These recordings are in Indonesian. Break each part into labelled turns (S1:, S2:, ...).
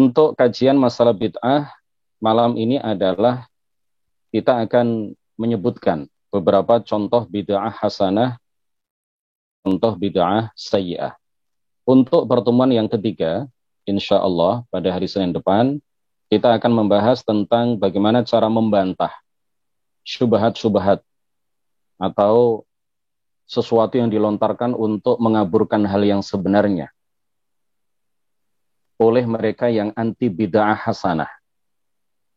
S1: Untuk kajian masalah bid'ah malam ini adalah kita akan menyebutkan beberapa contoh bid'ah hasanah, contoh bid'ah sayyi'ah. Untuk pertemuan yang ketiga, insya Allah pada hari Senin depan, kita akan membahas tentang bagaimana cara membantah syubhat-syubhat atau sesuatu yang dilontarkan untuk mengaburkan hal yang sebenarnya oleh mereka yang anti bid'ah hasanah.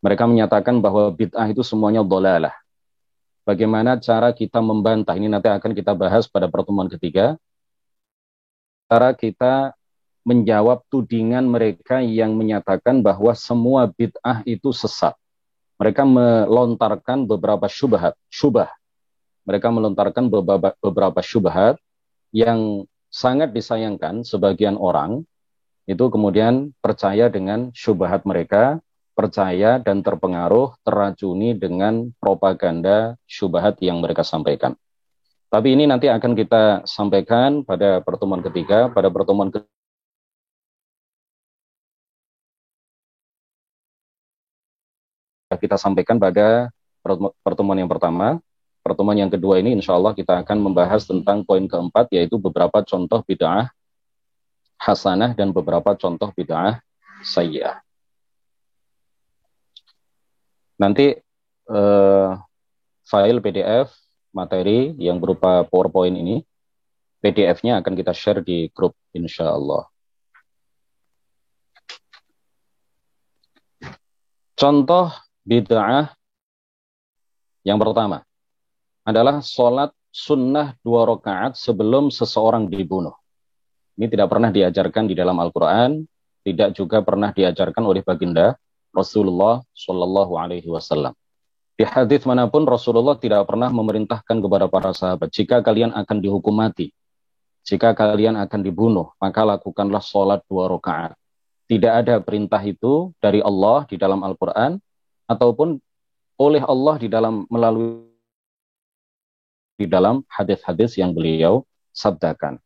S1: Mereka menyatakan bahwa bid'ah itu semuanya dhalalah. Bagaimana cara kita membantah? Ini nanti akan kita bahas pada pertemuan ketiga. Cara kita menjawab tudingan mereka yang menyatakan bahwa semua bid'ah itu sesat. Mereka melontarkan beberapa syubah. Mereka melontarkan beberapa syubhat yang sangat disayangkan sebagian orang itu kemudian percaya dengan syubhat mereka, percaya dan terpengaruh, teracuni dengan propaganda syubhat yang mereka sampaikan. Tapi ini nanti akan kita sampaikan pada pertemuan ketiga. Pada pertemuan ketiga kita sampaikan pada pertemuan yang pertama. Pertemuan yang kedua ini insya Allah kita akan membahas tentang poin keempat, yaitu beberapa contoh bid'ah hasanah dan beberapa contoh bid'ah sayyi'ah. Nanti file PDF materi yang berupa PowerPoint ini, PDF-nya akan kita share di grup insya Allah. Contoh bid'ah yang pertama adalah sholat sunnah 2 rakaat sebelum seseorang dibunuh. Ini tidak pernah diajarkan di dalam Al-Quran, tidak juga pernah diajarkan oleh baginda Rasulullah Shallallahu Alaihi Wasallam. Di hadis manapun Rasulullah tidak pernah memerintahkan kepada para sahabat, jika kalian akan dihukum mati, jika kalian akan dibunuh, maka lakukanlah sholat 2 rakaat. Tidak ada perintah itu dari Allah di dalam Al-Quran ataupun oleh Allah di dalam hadis-hadis yang beliau sabdakan.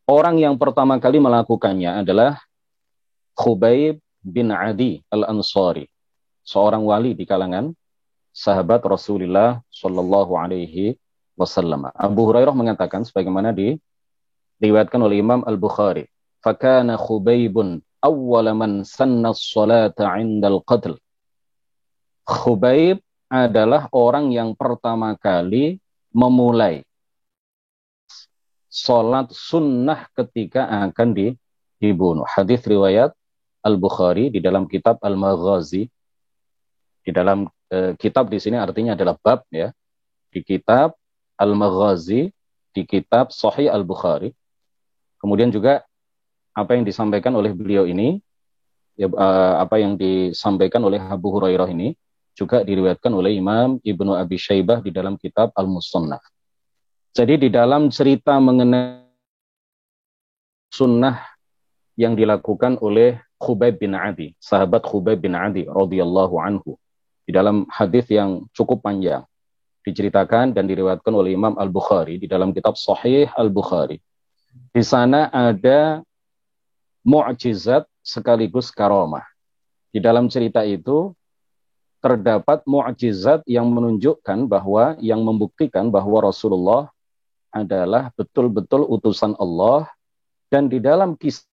S1: Orang yang pertama kali melakukannya adalah Khubayb bin Adi al-Ansari, seorang wali di kalangan sahabat Rasulullah Shallallahu Alaihi Wasallam. Abu Hurairah mengatakan, sebagaimana diriwayatkan oleh Imam Al-Bukhari, "Fakana Khubaybun awwala man sanna as-salata 'inda al-qatl." Khubayb adalah orang yang pertama kali memulai sholat sunnah ketika akan dibunuh. Hadis riwayat Al-Bukhari di dalam kitab Al-Maghazi. Di dalam kitab di sini artinya adalah bab ya. Di kitab Al-Maghazi, di kitab Sahih Al-Bukhari. Kemudian juga apa yang disampaikan oleh beliau ini, ya, apa yang disampaikan oleh Abu Hurairah ini juga diriwayatkan oleh Imam Ibnu Abi Syaibah di dalam kitab Al-Musannaf. Jadi di dalam cerita mengenai sunnah yang dilakukan oleh Khubayb bin Adi, sahabat Khubayb bin Adi radhiyallahu anhu, di dalam hadis yang cukup panjang diceritakan dan diriwayatkan oleh Imam Al-Bukhari di dalam kitab Sahih Al-Bukhari. Di sana ada mu'jizat sekaligus karamah. Di dalam cerita itu terdapat mu'jizat yang menunjukkan bahwa, yang membuktikan bahwa Rasulullah adalah betul-betul utusan Allah, dan di dalam kisah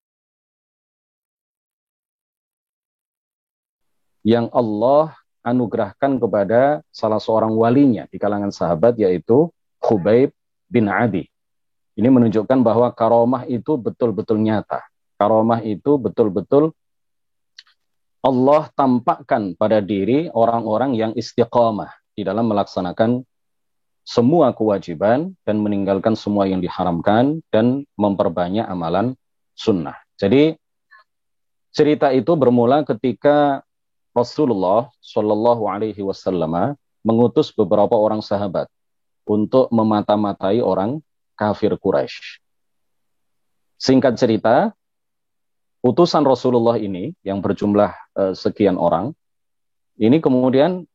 S1: yang Allah anugerahkan kepada salah seorang walinya di kalangan sahabat, yaitu Khubayb bin Adi. Ini menunjukkan bahwa karamah itu betul-betul nyata. Karamah itu betul-betul Allah tampakkan pada diri orang-orang yang istiqamah di dalam melaksanakan semua kewajiban dan meninggalkan semua yang diharamkan dan memperbanyak amalan sunnah. Jadi cerita itu bermula ketika Rasulullah Shallallahu Alaihi Wasallam mengutus beberapa orang sahabat untuk memata-matai orang kafir Quraisy. Singkat cerita, utusan Rasulullah ini yang berjumlah sekian orang, ini kemudian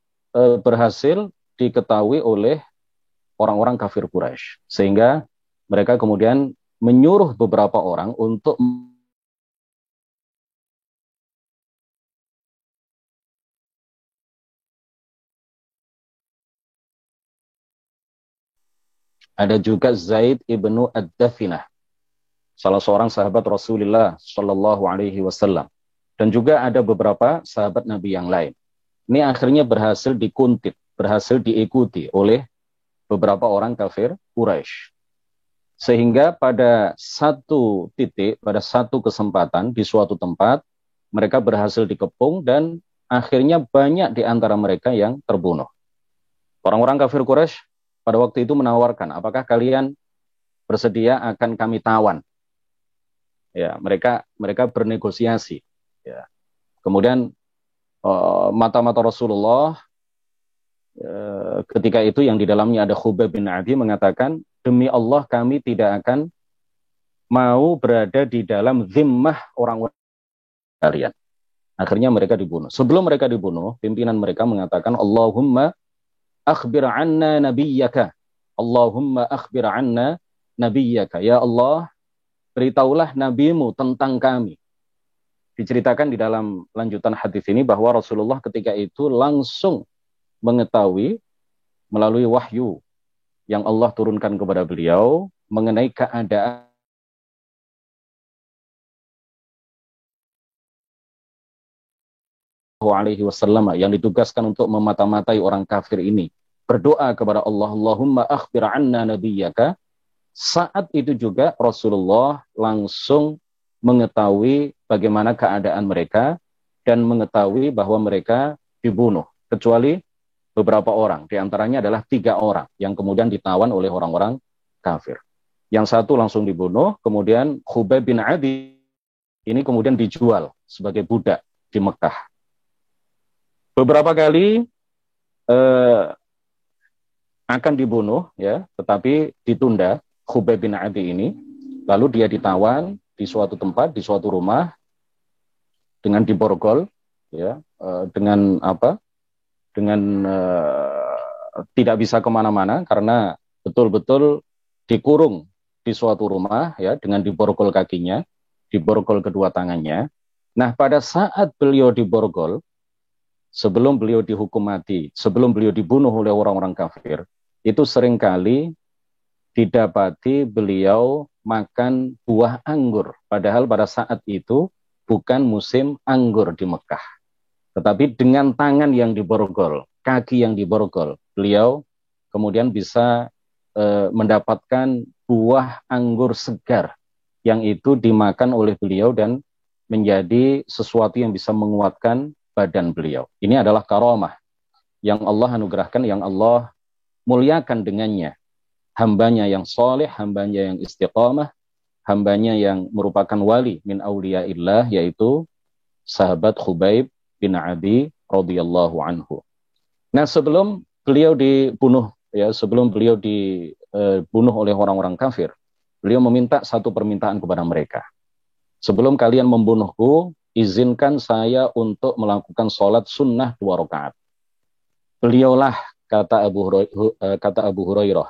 S1: berhasil diketahui oleh orang-orang kafir Quraisy, sehingga mereka kemudian menyuruh beberapa orang untuk Ada juga Zaid ibnu Ad-Dafinah, salah seorang sahabat Rasulullah Shallallahu Alaihi Wasallam. Dan juga ada beberapa sahabat Nabi yang lain. Ini akhirnya berhasil dikuntit, berhasil diikuti oleh beberapa orang kafir Quraisy. Sehingga pada satu titik, pada satu kesempatan di suatu tempat, mereka berhasil dikepung dan akhirnya banyak di antara mereka yang terbunuh. Orang-orang kafir Quraisy pada waktu itu menawarkan, apakah kalian bersedia akan kami tawan? Ya, mereka bernegosiasi. Ya. Kemudian mata-mata Rasulullah ketika itu yang di dalamnya ada Khubayb bin Adi mengatakan, demi Allah kami tidak akan mau berada di dalam zimmah orang-orang kalian. Akhirnya mereka dibunuh. Sebelum mereka dibunuh, pimpinan mereka mengatakan, Allahumma akhbir anna nabiyyaka. Allahumma akhbir anna nabiyyaka. Ya Allah, beritahulah nabimu tentang kami. Diceritakan di dalam lanjutan hadis ini bahwa Rasulullah ketika itu langsung mengetahui melalui wahyu yang Allah turunkan kepada beliau mengenai keadaan alaihi wasallam yang ditugaskan untuk memata-matai orang kafir ini, berdoa kepada Allah, Allahumma akhbir anna nabiyyaka. Saat itu juga Rasulullah langsung mengetahui bagaimana keadaan mereka dan mengetahui bahwa mereka dibunuh, kecuali beberapa orang, di antaranya adalah 3 orang yang kemudian ditawan oleh orang-orang kafir. Yang satu langsung dibunuh, kemudian Khubayb bin Adi ini kemudian dijual sebagai budak di Mekah. Beberapa kali akan dibunuh, ya, tetapi ditunda Khubayb bin Adi ini. Lalu dia ditawan di suatu tempat, di suatu rumah dengan diborgol, ya, dengan apa? Dengan tidak bisa kemana-mana karena betul-betul dikurung di suatu rumah, ya, dengan diborgol kakinya, diborgol kedua tangannya. Nah, pada saat beliau diborgol, sebelum beliau dihukum mati, sebelum beliau dibunuh oleh orang-orang kafir, itu seringkali didapati beliau makan buah anggur. Padahal pada saat itu bukan musim anggur di Mekah. Tetapi dengan tangan yang diborgol, kaki yang diborgol, beliau kemudian bisa mendapatkan buah anggur segar yang itu dimakan oleh beliau dan menjadi sesuatu yang bisa menguatkan badan beliau. Ini adalah karamah yang Allah anugerahkan, yang Allah muliakan dengannya. Hambanya yang soleh, hambanya yang istiqamah, hambanya yang merupakan wali min awliyaillah, yaitu sahabat Khubayb bin Adi radhiyallahu anhu. Nah, sebelum beliau dibunuh, ya, sebelum beliau dibunuh oleh orang-orang kafir, beliau meminta satu permintaan kepada mereka. Sebelum kalian membunuhku, izinkan saya untuk melakukan sholat sunnah 2 rakaat. Beliaulah, kata Abu Hurairah,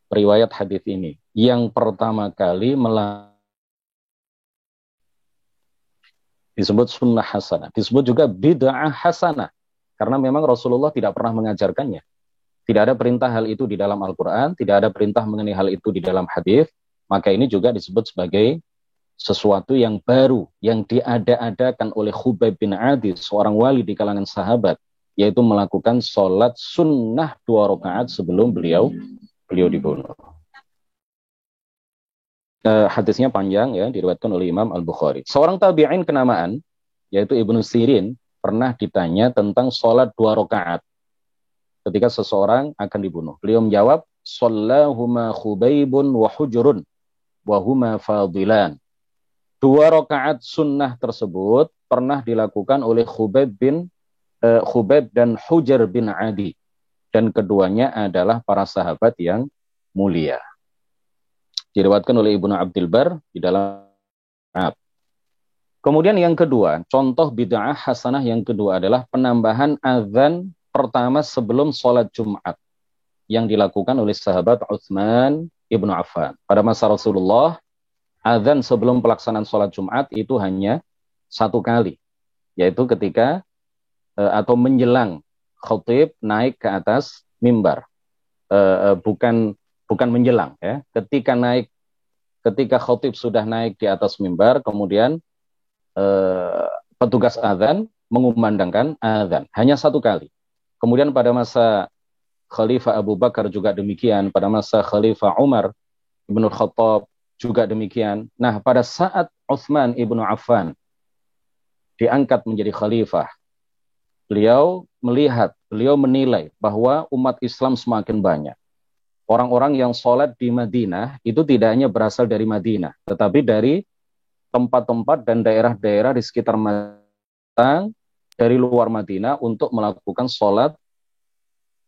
S1: riwayat hadis ini, yang pertama kali disebut sunnah hasanah, disebut juga bid'ah hasanah, karena memang Rasulullah tidak pernah mengajarkannya. Tidak ada perintah hal itu di dalam Al-Quran, tidak ada perintah mengenai hal itu di dalam hadis, maka ini juga disebut sebagai sesuatu yang baru, yang diada-adakan oleh Khubayb bin Adi, seorang wali di kalangan sahabat, yaitu melakukan sholat sunnah 2 rakaat sebelum beliau dibunuh. Hadisnya panjang, ya, diriwayatkan oleh Imam Al-Bukhari. Seorang tabi'in kenamaan, yaitu Ibnu Sirin, pernah ditanya tentang sholat 2 rakaat ketika seseorang akan dibunuh. Beliau menjawab, shallahuma Khubaybun wa hujrun wa huma fadilan. 2 rakaat sunnah tersebut pernah dilakukan oleh Khubayb dan Hujr bin Adi, dan keduanya adalah para sahabat yang mulia. Diriwayatkan oleh Ibnu Abdul Bar di dalam. Kemudian yang kedua, contoh bid'ah hasanah yang kedua adalah penambahan azan pertama sebelum sholat Jumat yang dilakukan oleh sahabat Utsman ibnu Affan. Pada masa Rasulullah, azan sebelum pelaksanaan sholat Jumat itu hanya 1 kali, yaitu ketika atau menjelang khatib naik ke atas mimbar. Bukan bukan menjelang ya. Ketika khatib sudah naik di atas mimbar, kemudian petugas azan mengumandangkan azan hanya satu kali. Kemudian pada masa Khalifah Abu Bakar juga demikian, pada masa Khalifah Umar Ibnu Khattab juga demikian. Nah, pada saat Utsman Ibnu Affan diangkat menjadi khalifah, beliau menilai bahwa umat Islam semakin banyak. Orang-orang yang sholat di Madinah itu tidak hanya berasal dari Madinah, tetapi dari tempat-tempat dan daerah-daerah di sekitar Madinah, dari luar Madinah untuk melakukan sholat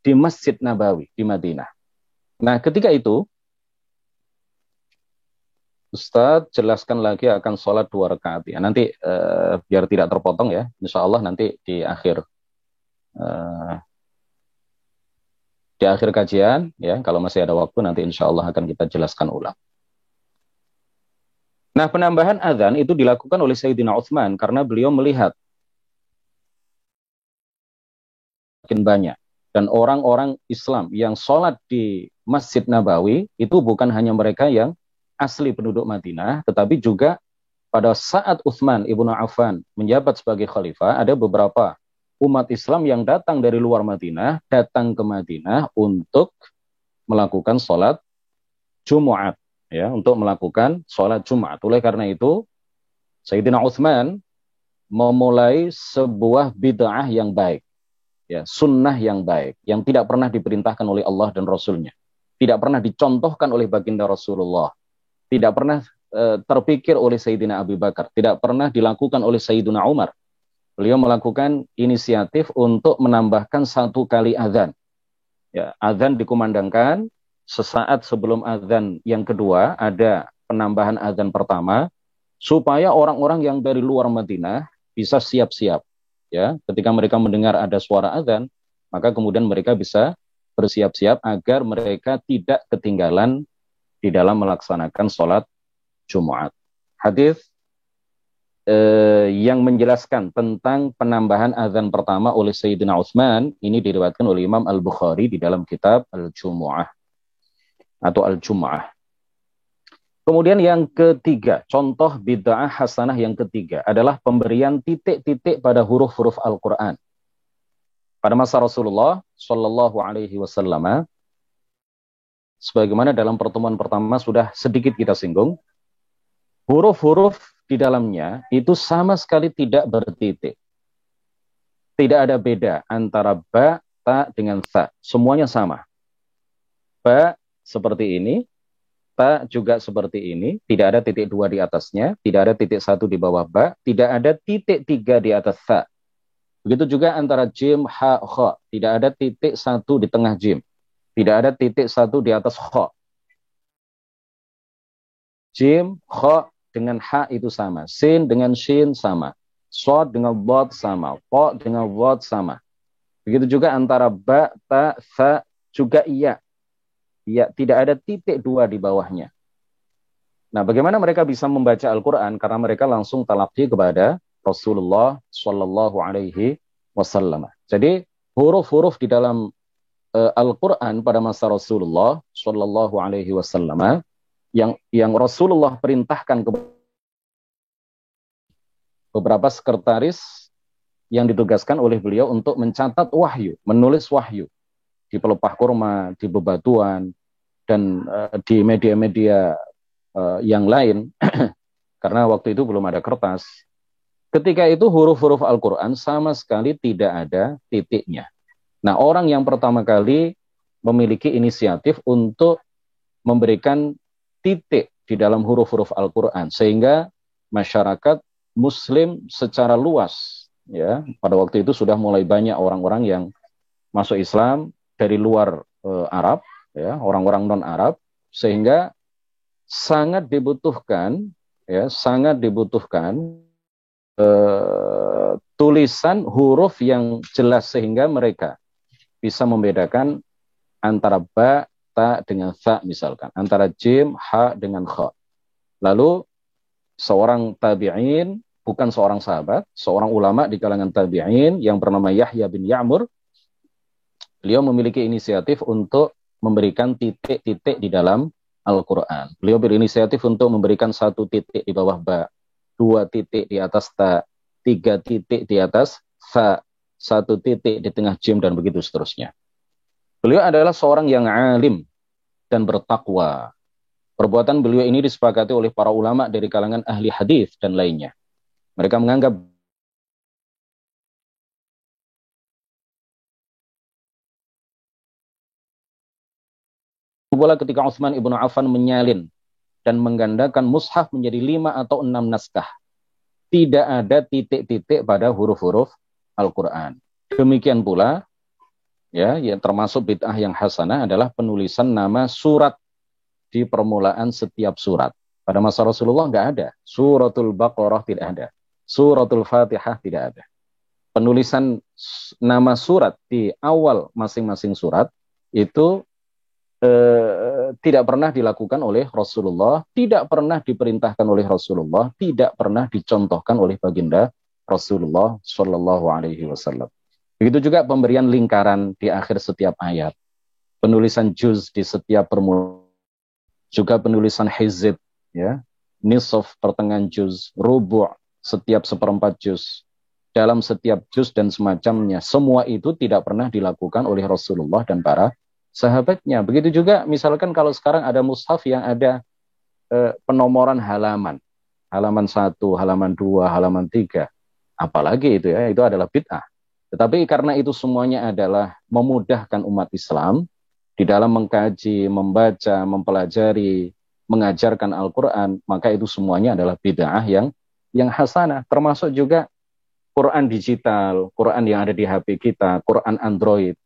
S1: di Masjid Nabawi di Madinah. Nah, ketika itu Ustadz jelaskan lagi akan sholat 2 rakaat ya. Nanti biar tidak terpotong ya, insya Allah nanti di akhir kajian ya, kalau masih ada waktu nanti insya Allah akan kita jelaskan ulang. Nah, penambahan azan itu dilakukan oleh Sayyidina Utsman karena beliau melihat makin banyak. Dan orang-orang Islam yang sholat di Masjid Nabawi itu bukan hanya mereka yang asli penduduk Madinah, tetapi juga pada saat Utsman Ibnu Affan menjabat sebagai khalifah, ada beberapa umat Islam yang datang dari luar Madinah, datang ke Madinah untuk melakukan sholat Jumat, ya, untuk melakukan sholat Jumat. Oleh karena itu, Sayyidina Utsman memulai sebuah bid'ah yang baik, ya, sunnah yang baik, yang tidak pernah diperintahkan oleh Allah dan Rasulnya, tidak pernah dicontohkan oleh baginda Rasulullah, tidak pernah terpikir oleh Sayyidina Abu Bakar, tidak pernah dilakukan oleh Sayyidina Umar. Beliau melakukan inisiatif untuk menambahkan 1 kali azan. Ya, azan dikumandangkan, sesaat sebelum azan yang kedua ada penambahan azan pertama, supaya orang-orang yang dari luar Madinah bisa siap-siap. Ya, ketika mereka mendengar ada suara azan, maka kemudian mereka bisa bersiap-siap agar mereka tidak ketinggalan di dalam melaksanakan sholat Jumat. Hadis yang menjelaskan tentang penambahan azan pertama oleh Sayyidina Utsman ini diriwayatkan oleh Imam Al-Bukhari di dalam kitab Al-Jumu'ah atau Al-Jum'ah. Kemudian yang ketiga, contoh bid'ah hasanah yang ketiga adalah pemberian titik-titik pada huruf-huruf Al-Quran. Pada masa Rasulullah Shallallahu Alaihi Wasallam, sebagaimana dalam pertemuan pertama sudah sedikit kita singgung, huruf-huruf di dalamnya itu sama sekali tidak bertitik. Tidak ada beda antara ba, ta dengan tha. Semuanya sama. Ba seperti ini, ta juga seperti ini, tidak ada titik 2 di atasnya, tidak ada titik 1 di bawah ba, tidak ada titik 3 di atas tha. Begitu juga antara jim, ha, kha, tidak ada titik 1 di tengah jim, tidak ada titik 1 di atas kha. Jim, kha dengan ha itu sama, sin dengan shin sama, shod dengan dot sama, po dengan wad sama. Begitu juga antara ba, ta, tha juga iya. Ya, tidak ada titik 2 di bawahnya. Nah, bagaimana mereka bisa membaca Al-Quran? Karena mereka langsung talaqi kepada Rasulullah Shallallahu Alaihi Wasallam. Jadi huruf-huruf di dalam Al-Quran pada masa Rasulullah Shallallahu Alaihi Wasallam yang Rasulullah perintahkan kepada beberapa sekretaris yang ditugaskan oleh beliau untuk mencatat wahyu, menulis wahyu di pelepah kurma, di bebatuan, dan di media-media yang lain, karena waktu itu belum ada kertas. Ketika itu huruf-huruf Al-Quran sama sekali tidak ada titiknya. Nah, orang yang pertama kali memiliki inisiatif untuk memberikan titik di dalam huruf-huruf Al-Quran, sehingga masyarakat Muslim secara luas, ya, pada waktu itu sudah mulai banyak orang-orang yang masuk Islam dari luar Arab, ya, orang-orang non-Arab, sehingga sangat dibutuhkan, ya, sangat dibutuhkan tulisan huruf yang jelas sehingga mereka bisa membedakan antara ba, ta dengan tha misalkan, antara jim, ha dengan kha. Lalu seorang tabi'in, bukan seorang sahabat, seorang ulama di kalangan tabi'in yang bernama Yahya bin Ya'mur, beliau memiliki inisiatif untuk memberikan titik-titik di dalam Al-Quran. Beliau berinisiatif untuk memberikan 1 titik di bawah ba, 2 titik di atas ta, 3 titik di atas fa, 1 titik di tengah jim, dan begitu seterusnya. Beliau adalah seorang yang alim dan bertakwa. Perbuatan beliau ini disepakati oleh para ulama dari kalangan ahli hadis dan lainnya. Mereka menganggap pula ketika Utsman ibnu Affan menyalin dan menggandakan mushaf menjadi 5 atau 6 naskah. Tidak ada titik-titik pada huruf-huruf Al-Quran. Demikian pula, ya, yang termasuk bid'ah yang hasanah adalah penulisan nama surat di permulaan setiap surat. Pada masa Rasulullah nggak ada. Suratul Baqarah tidak ada. Suratul Fatihah tidak ada. Penulisan nama surat di awal masing-masing surat itu tidak pernah dilakukan oleh Rasulullah, tidak pernah diperintahkan oleh Rasulullah, tidak pernah dicontohkan oleh baginda Rasulullah Shallallahu Alaihi Wasallam. Begitu juga pemberian lingkaran di akhir setiap ayat, penulisan juz di setiap permulaan, juga penulisan hizib, ya, nisf pertengahan juz, rubu' setiap 1/4 juz, dalam setiap juz dan semacamnya. Semua itu tidak pernah dilakukan oleh Rasulullah dan para sahabatnya. Begitu juga misalkan kalau sekarang ada mushaf yang ada penomoran halaman. Halaman 1, halaman 2, halaman 3. Apalagi itu ya, itu adalah bid'ah. Tetapi karena itu semuanya adalah memudahkan umat Islam di dalam mengkaji, membaca, mempelajari, mengajarkan Al-Quran, maka itu semuanya adalah bid'ah yang hasanah. Termasuk juga Quran digital, Quran yang ada di HP kita, Quran Android.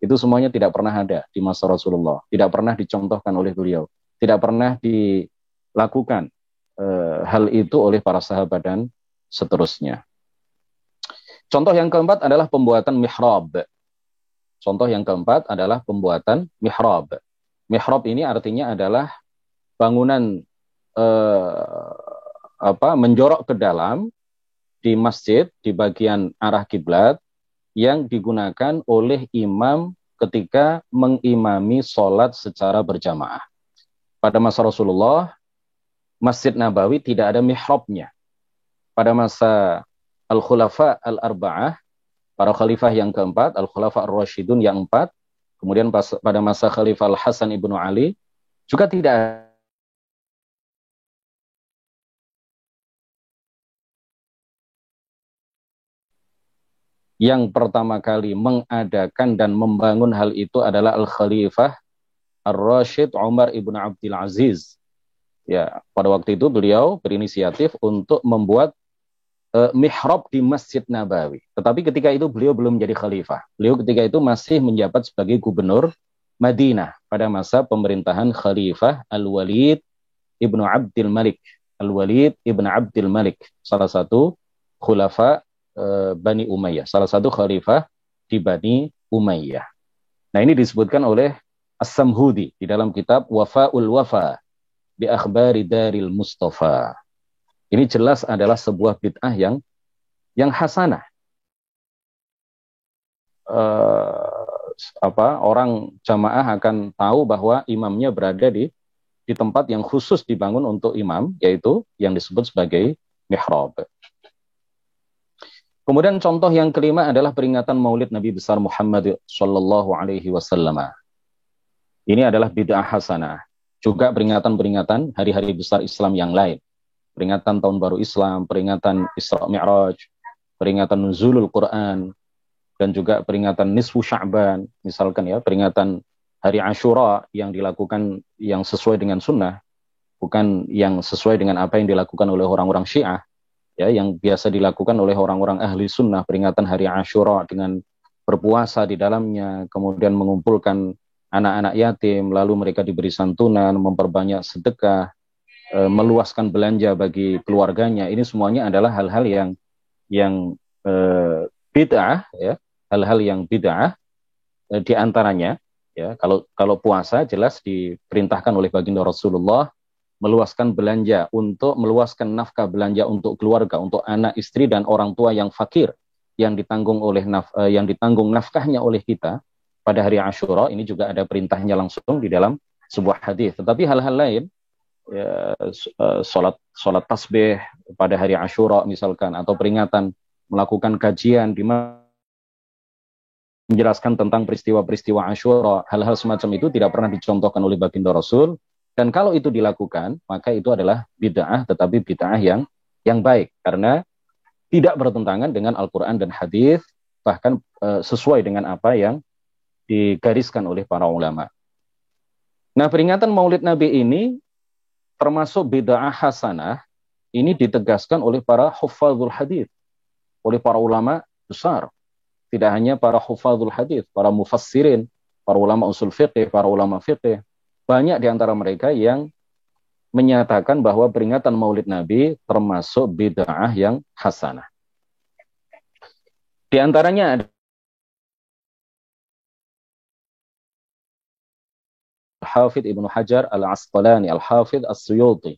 S1: Itu semuanya tidak pernah ada di masa Rasulullah. Tidak pernah dicontohkan oleh beliau. Tidak pernah dilakukan hal itu oleh para sahabat dan seterusnya. Contoh yang keempat adalah pembuatan mihrab. Contoh yang keempat adalah pembuatan mihrab. Mihrab ini artinya adalah bangunan menjorok ke dalam di masjid di bagian arah kiblat yang digunakan oleh imam ketika mengimami sholat secara berjamaah. Pada masa Rasulullah, Masjid Nabawi tidak ada mihrabnya. Pada masa Al-Khulafa Al-Arba'ah, para khalifah yang keempat, Al-Khulafa Ar-Rashidun yang 4, kemudian pada masa Khalifah Al-Hasan Ibnu Ali, juga tidak. Yang pertama kali mengadakan dan membangun hal itu adalah Al-Khalifah Ar-Rashid Umar Ibn Abdul Aziz. Ya, pada waktu itu beliau berinisiatif untuk membuat mihrab di Masjid Nabawi. Tetapi ketika itu beliau belum menjadi khalifah. Beliau ketika itu masih menjabat sebagai gubernur Madinah pada masa pemerintahan Khalifah Al-Walid Ibn Abdul Malik. Al-Walid Ibn Abdul Malik, salah satu khulafa Bani Umayyah, salah satu khalifah di Bani Umayyah. Nah, ini disebutkan oleh As-Samhudi di dalam kitab Wafa'ul Wafa bi Akhbari Daril Mustafa. Ini jelas adalah sebuah bid'ah yang hasanah. Orang jamaah akan tahu bahwa imamnya berada di tempat yang khusus dibangun untuk imam, yaitu yang disebut sebagai mihrab. Kemudian contoh yang kelima adalah peringatan Maulid Nabi besar Muhammad sallallahu alaihi wasallam. Ini adalah bid'ah hasanah. Juga peringatan-peringatan hari-hari besar Islam yang lain. Peringatan Tahun Baru Islam, peringatan Isra Mi'raj, peringatan Nuzulul Quran, dan juga peringatan Nisfu Sya'ban, misalkan ya, peringatan Hari Ashura yang dilakukan yang sesuai dengan sunnah, bukan yang sesuai dengan apa yang dilakukan oleh orang-orang Syiah. Ya, yang biasa dilakukan oleh orang-orang ahli sunnah, peringatan hari Ashura dengan berpuasa di dalamnya, kemudian mengumpulkan anak-anak yatim, lalu mereka diberi santunan, memperbanyak sedekah, meluaskan belanja bagi keluarganya. Ini semuanya adalah hal-hal yang bid'ah, ya, hal-hal yang bid'ah. Di antaranya, ya, kalau puasa jelas diperintahkan oleh baginda Rasulullah meluaskan belanja untuk meluaskan nafkah belanja untuk keluarga, untuk anak, istri dan orang tua yang fakir, yang ditanggung nafkahnya oleh kita. pada hari Asyura ini juga ada perintahnya langsung di dalam sebuah hadis. Tetapi hal-hal lain, ya, sholat tasbih pada hari Asyura misalkan, atau peringatan, melakukan kajian di mana menjelaskan tentang peristiwa-peristiwa Asyura, hal-hal semacam itu tidak pernah dicontohkan oleh baginda Rasul. Dan kalau itu dilakukan, maka itu adalah bid'ah, tetapi bid'ah yang baik, karena tidak bertentangan dengan Al-Quran dan hadis, bahkan sesuai dengan apa yang digariskan oleh para ulama. Nah, peringatan Maulid Nabi ini termasuk bid'ah hasanah, ini ditegaskan oleh para hufadzul hadis, oleh para ulama besar. Tidak hanya para hufadzul hadis, para mufassirin, para ulama usul fiqih, para ulama fiqih. Banyak di antara mereka yang menyatakan bahwa peringatan Maulid Nabi termasuk bid'ah yang hasanah. Di antaranya ada Al-Hafidh Ibnu Hajar Al-Asqalani, Al-Hafidh As-Suyuti,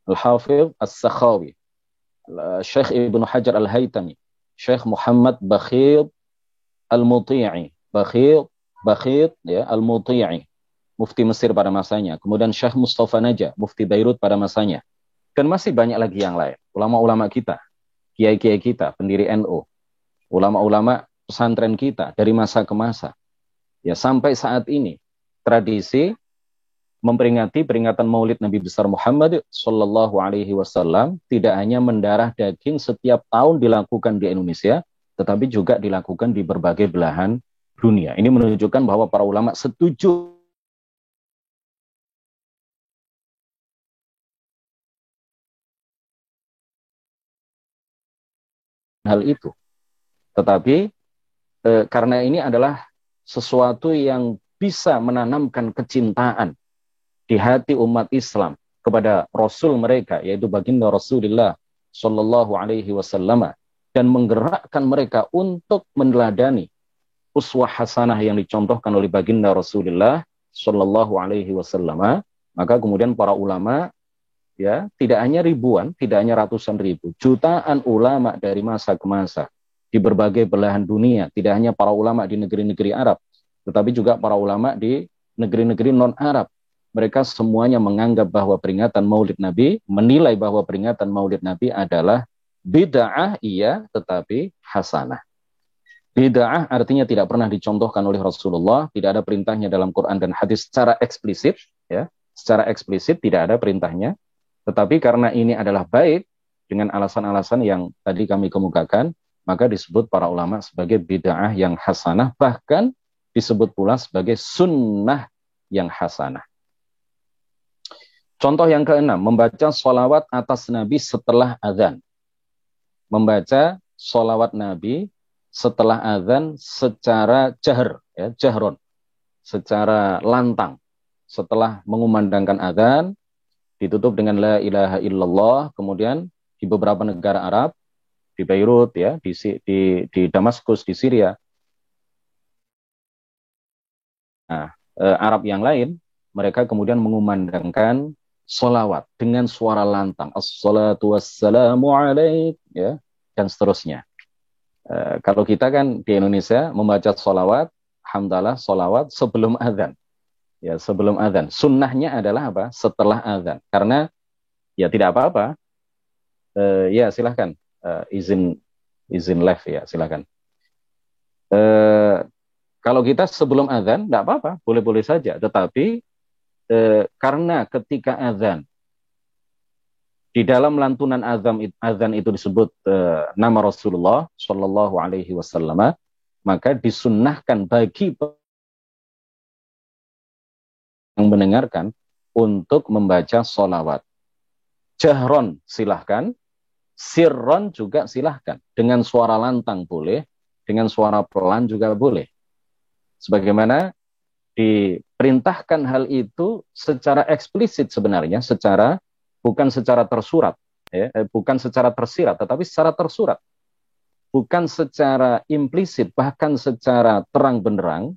S1: Al-Hafidh As-Sakhawi, Syekh Ibnu Hajar Al-Haytami, Syekh Muhammad Bakhir Al-Muti'i, Bakhir ya, Al-Muti'i, mufti Mesir pada masanya. Kemudian Syekh Mustafa Najah, mufti Beirut pada masanya. Dan masih banyak lagi yang lain. Ulama-ulama kita, kiai-kiai kita, pendiri NU, ulama-ulama pesantren kita dari masa ke masa. Ya, sampai saat ini tradisi memperingati peringatan Maulid Nabi besar Muhammad sallallahu alaihi wasallam tidak hanya mendarah daging setiap tahun dilakukan di Indonesia, tetapi juga dilakukan di berbagai belahan dunia. Ini menunjukkan bahwa para ulama setuju hal itu. Tetapi karena ini adalah sesuatu yang bisa menanamkan kecintaan di hati umat Islam kepada Rasul mereka, yaitu baginda Rasulullah Shallallahu Alaihi Wasallam, dan menggerakkan mereka untuk meneladani uswah hasanah yang dicontohkan oleh baginda Rasulullah Shallallahu Alaihi Wasallam. Maka kemudian para ulama, ya, tidak hanya ribuan, tidak hanya ratusan ribu, jutaan ulama dari masa ke masa di berbagai belahan dunia, tidak hanya para ulama di negeri-negeri Arab, tetapi juga para ulama di negeri-negeri non-Arab. Mereka semuanya menganggap bahwa peringatan Maulid Nabi, menilai bahwa peringatan Maulid Nabi adalah bid'ah, iya, tetapi hasanah. Bid'ah artinya tidak pernah dicontohkan oleh Rasulullah, tidak ada perintahnya dalam Quran dan hadis secara eksplisit, ya, secara eksplisit tidak ada perintahnya. Tetapi karena ini adalah baik, dengan alasan-alasan yang tadi kami kemukakan, maka disebut para ulama sebagai bid'ah yang hasanah, bahkan disebut pula sebagai sunnah yang hasanah. Contoh yang keenam, membaca sholawat atas Nabi setelah azan. Membaca sholawat Nabi setelah azan secara jahr, ya, jahron, secara lantang. Setelah mengumandangkan azan, ditutup dengan la ilaha illallah, kemudian di beberapa negara Arab, di Beirut, ya, di Damaskus, di Syria. Nah, Arab yang lain, mereka kemudian mengumandangkan sholawat dengan suara lantang, assalatu wassalamu alaik, ya, dan seterusnya. Kalau kita kan di Indonesia membaca sholawat, hamdalah, sholawat sebelum azan. Ya, sebelum azan. Sunnahnya adalah apa? Setelah azan. Karena ya tidak apa-apa. Ya silahkan. Izin live, ya silahkan. Kalau kita sebelum azan, tidak apa-apa. Boleh-boleh saja. Tetapi karena ketika azan, di dalam lantunan azan itu disebut nama Rasulullah Shallallahu Alaihi Wasallam, maka disunnahkan bagi yang mendengarkan untuk membaca sholawat. Jahron silahkan, sirron juga silahkan. Dengan suara lantang boleh, dengan suara pelan juga boleh. Sebagaimana diperintahkan hal itu secara eksplisit sebenarnya, bukan secara tersurat, ya, bukan secara tersirat, tetapi secara tersurat. Bukan secara implisit, bahkan secara terang benderang.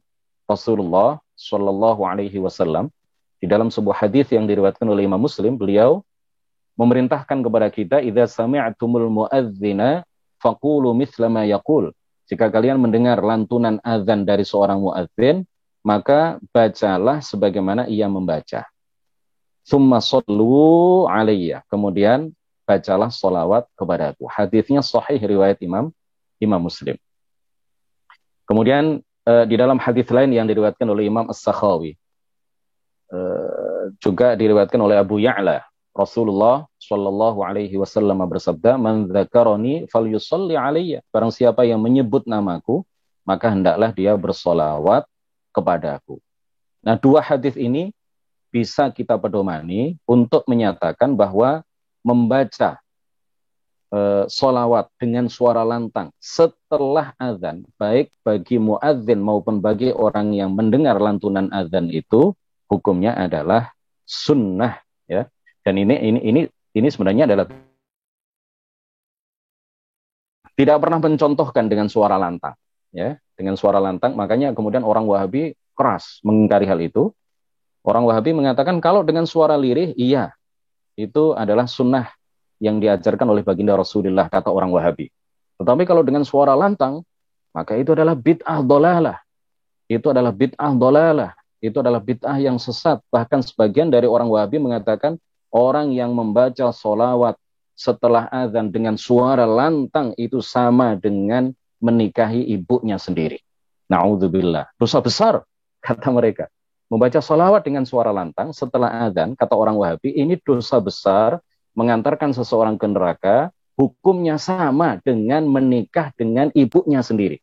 S1: Rasulullah Shallallahu Alaihi Wasallam di dalam sebuah hadis yang diriwayatkan oleh Imam Muslim, beliau memerintahkan kepada kita, idza sami'tumul muadzina faqulu mithla ma yaqul. Jika kalian mendengar lantunan azan dari seorang muadzin, maka bacalah sebagaimana ia membaca. Tsumma shollu alayya. Kemudian bacalah sholawat kepadaku. Hadisnya sahih riwayat Imam Muslim. Kemudian di dalam hadis lain yang diriwayatkan oleh Imam As-Sakhawi, juga diriwayatkan oleh Abu Ya'la, Rasulullah Shallallahu Alaihi Wasallam bersabda, "Man dzakaroni falyusalli alayya." Barang siapa yang menyebut namaku, maka hendaklah dia bersolawat kepadaku. Nah, dua hadis ini bisa kita pedomani untuk menyatakan bahwa membaca solawat dengan suara lantang setelah azan, baik bagi muadzin maupun bagi orang yang mendengar lantunan azan itu, hukumnya adalah sunnah, ya. Dan ini sebenarnya adalah tidak pernah mencontohkan dengan suara lantang, ya, dengan suara lantang. Makanya kemudian orang Wahabi keras mengingkari hal itu. Orang Wahabi mengatakan kalau dengan suara lirih, iya, itu adalah sunnah yang diajarkan oleh baginda Rasulullah, kata orang Wahabi. Tetapi kalau dengan suara lantang, maka itu adalah bid'ah dhalalah. Itu adalah bid'ah dhalalah. Itu adalah bid'ah yang sesat. Bahkan sebagian dari orang Wahabi mengatakan orang yang membaca sholawat setelah azan dengan suara lantang itu sama dengan menikahi ibunya sendiri. Na'udzubillah. Dosa besar, kata mereka. Membaca sholawat dengan suara lantang setelah azan, kata orang Wahabi, ini dosa besar, mengantarkan seseorang ke neraka, hukumnya sama dengan menikah dengan ibunya sendiri.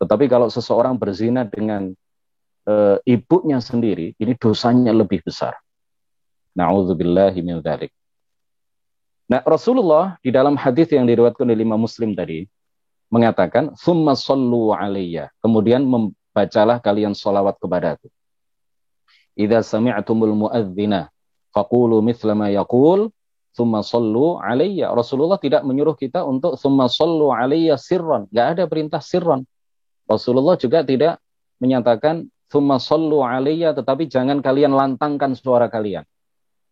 S1: Tetapi kalau seseorang berzina dengan ibunya sendiri, ini dosanya lebih besar. Na'udzubillahi min dzalik. Nah, Rasulullah di dalam hadis yang diriwayatkan oleh Imam Muslim tadi mengatakan, "Tsumma shollu alayya." Kemudian membacalah kalian sholawat kepadaku. "Idza sami'tumul muadzina faqulu mithla ma yaqul, tsumma shollu alayya." Rasulullah tidak menyuruh kita untuk tsumma shollu alayya sirran. Enggak ada perintah sirran. Rasulullah juga tidak menyatakan tsumma shollu alayya, tetapi jangan kalian lantangkan suara kalian.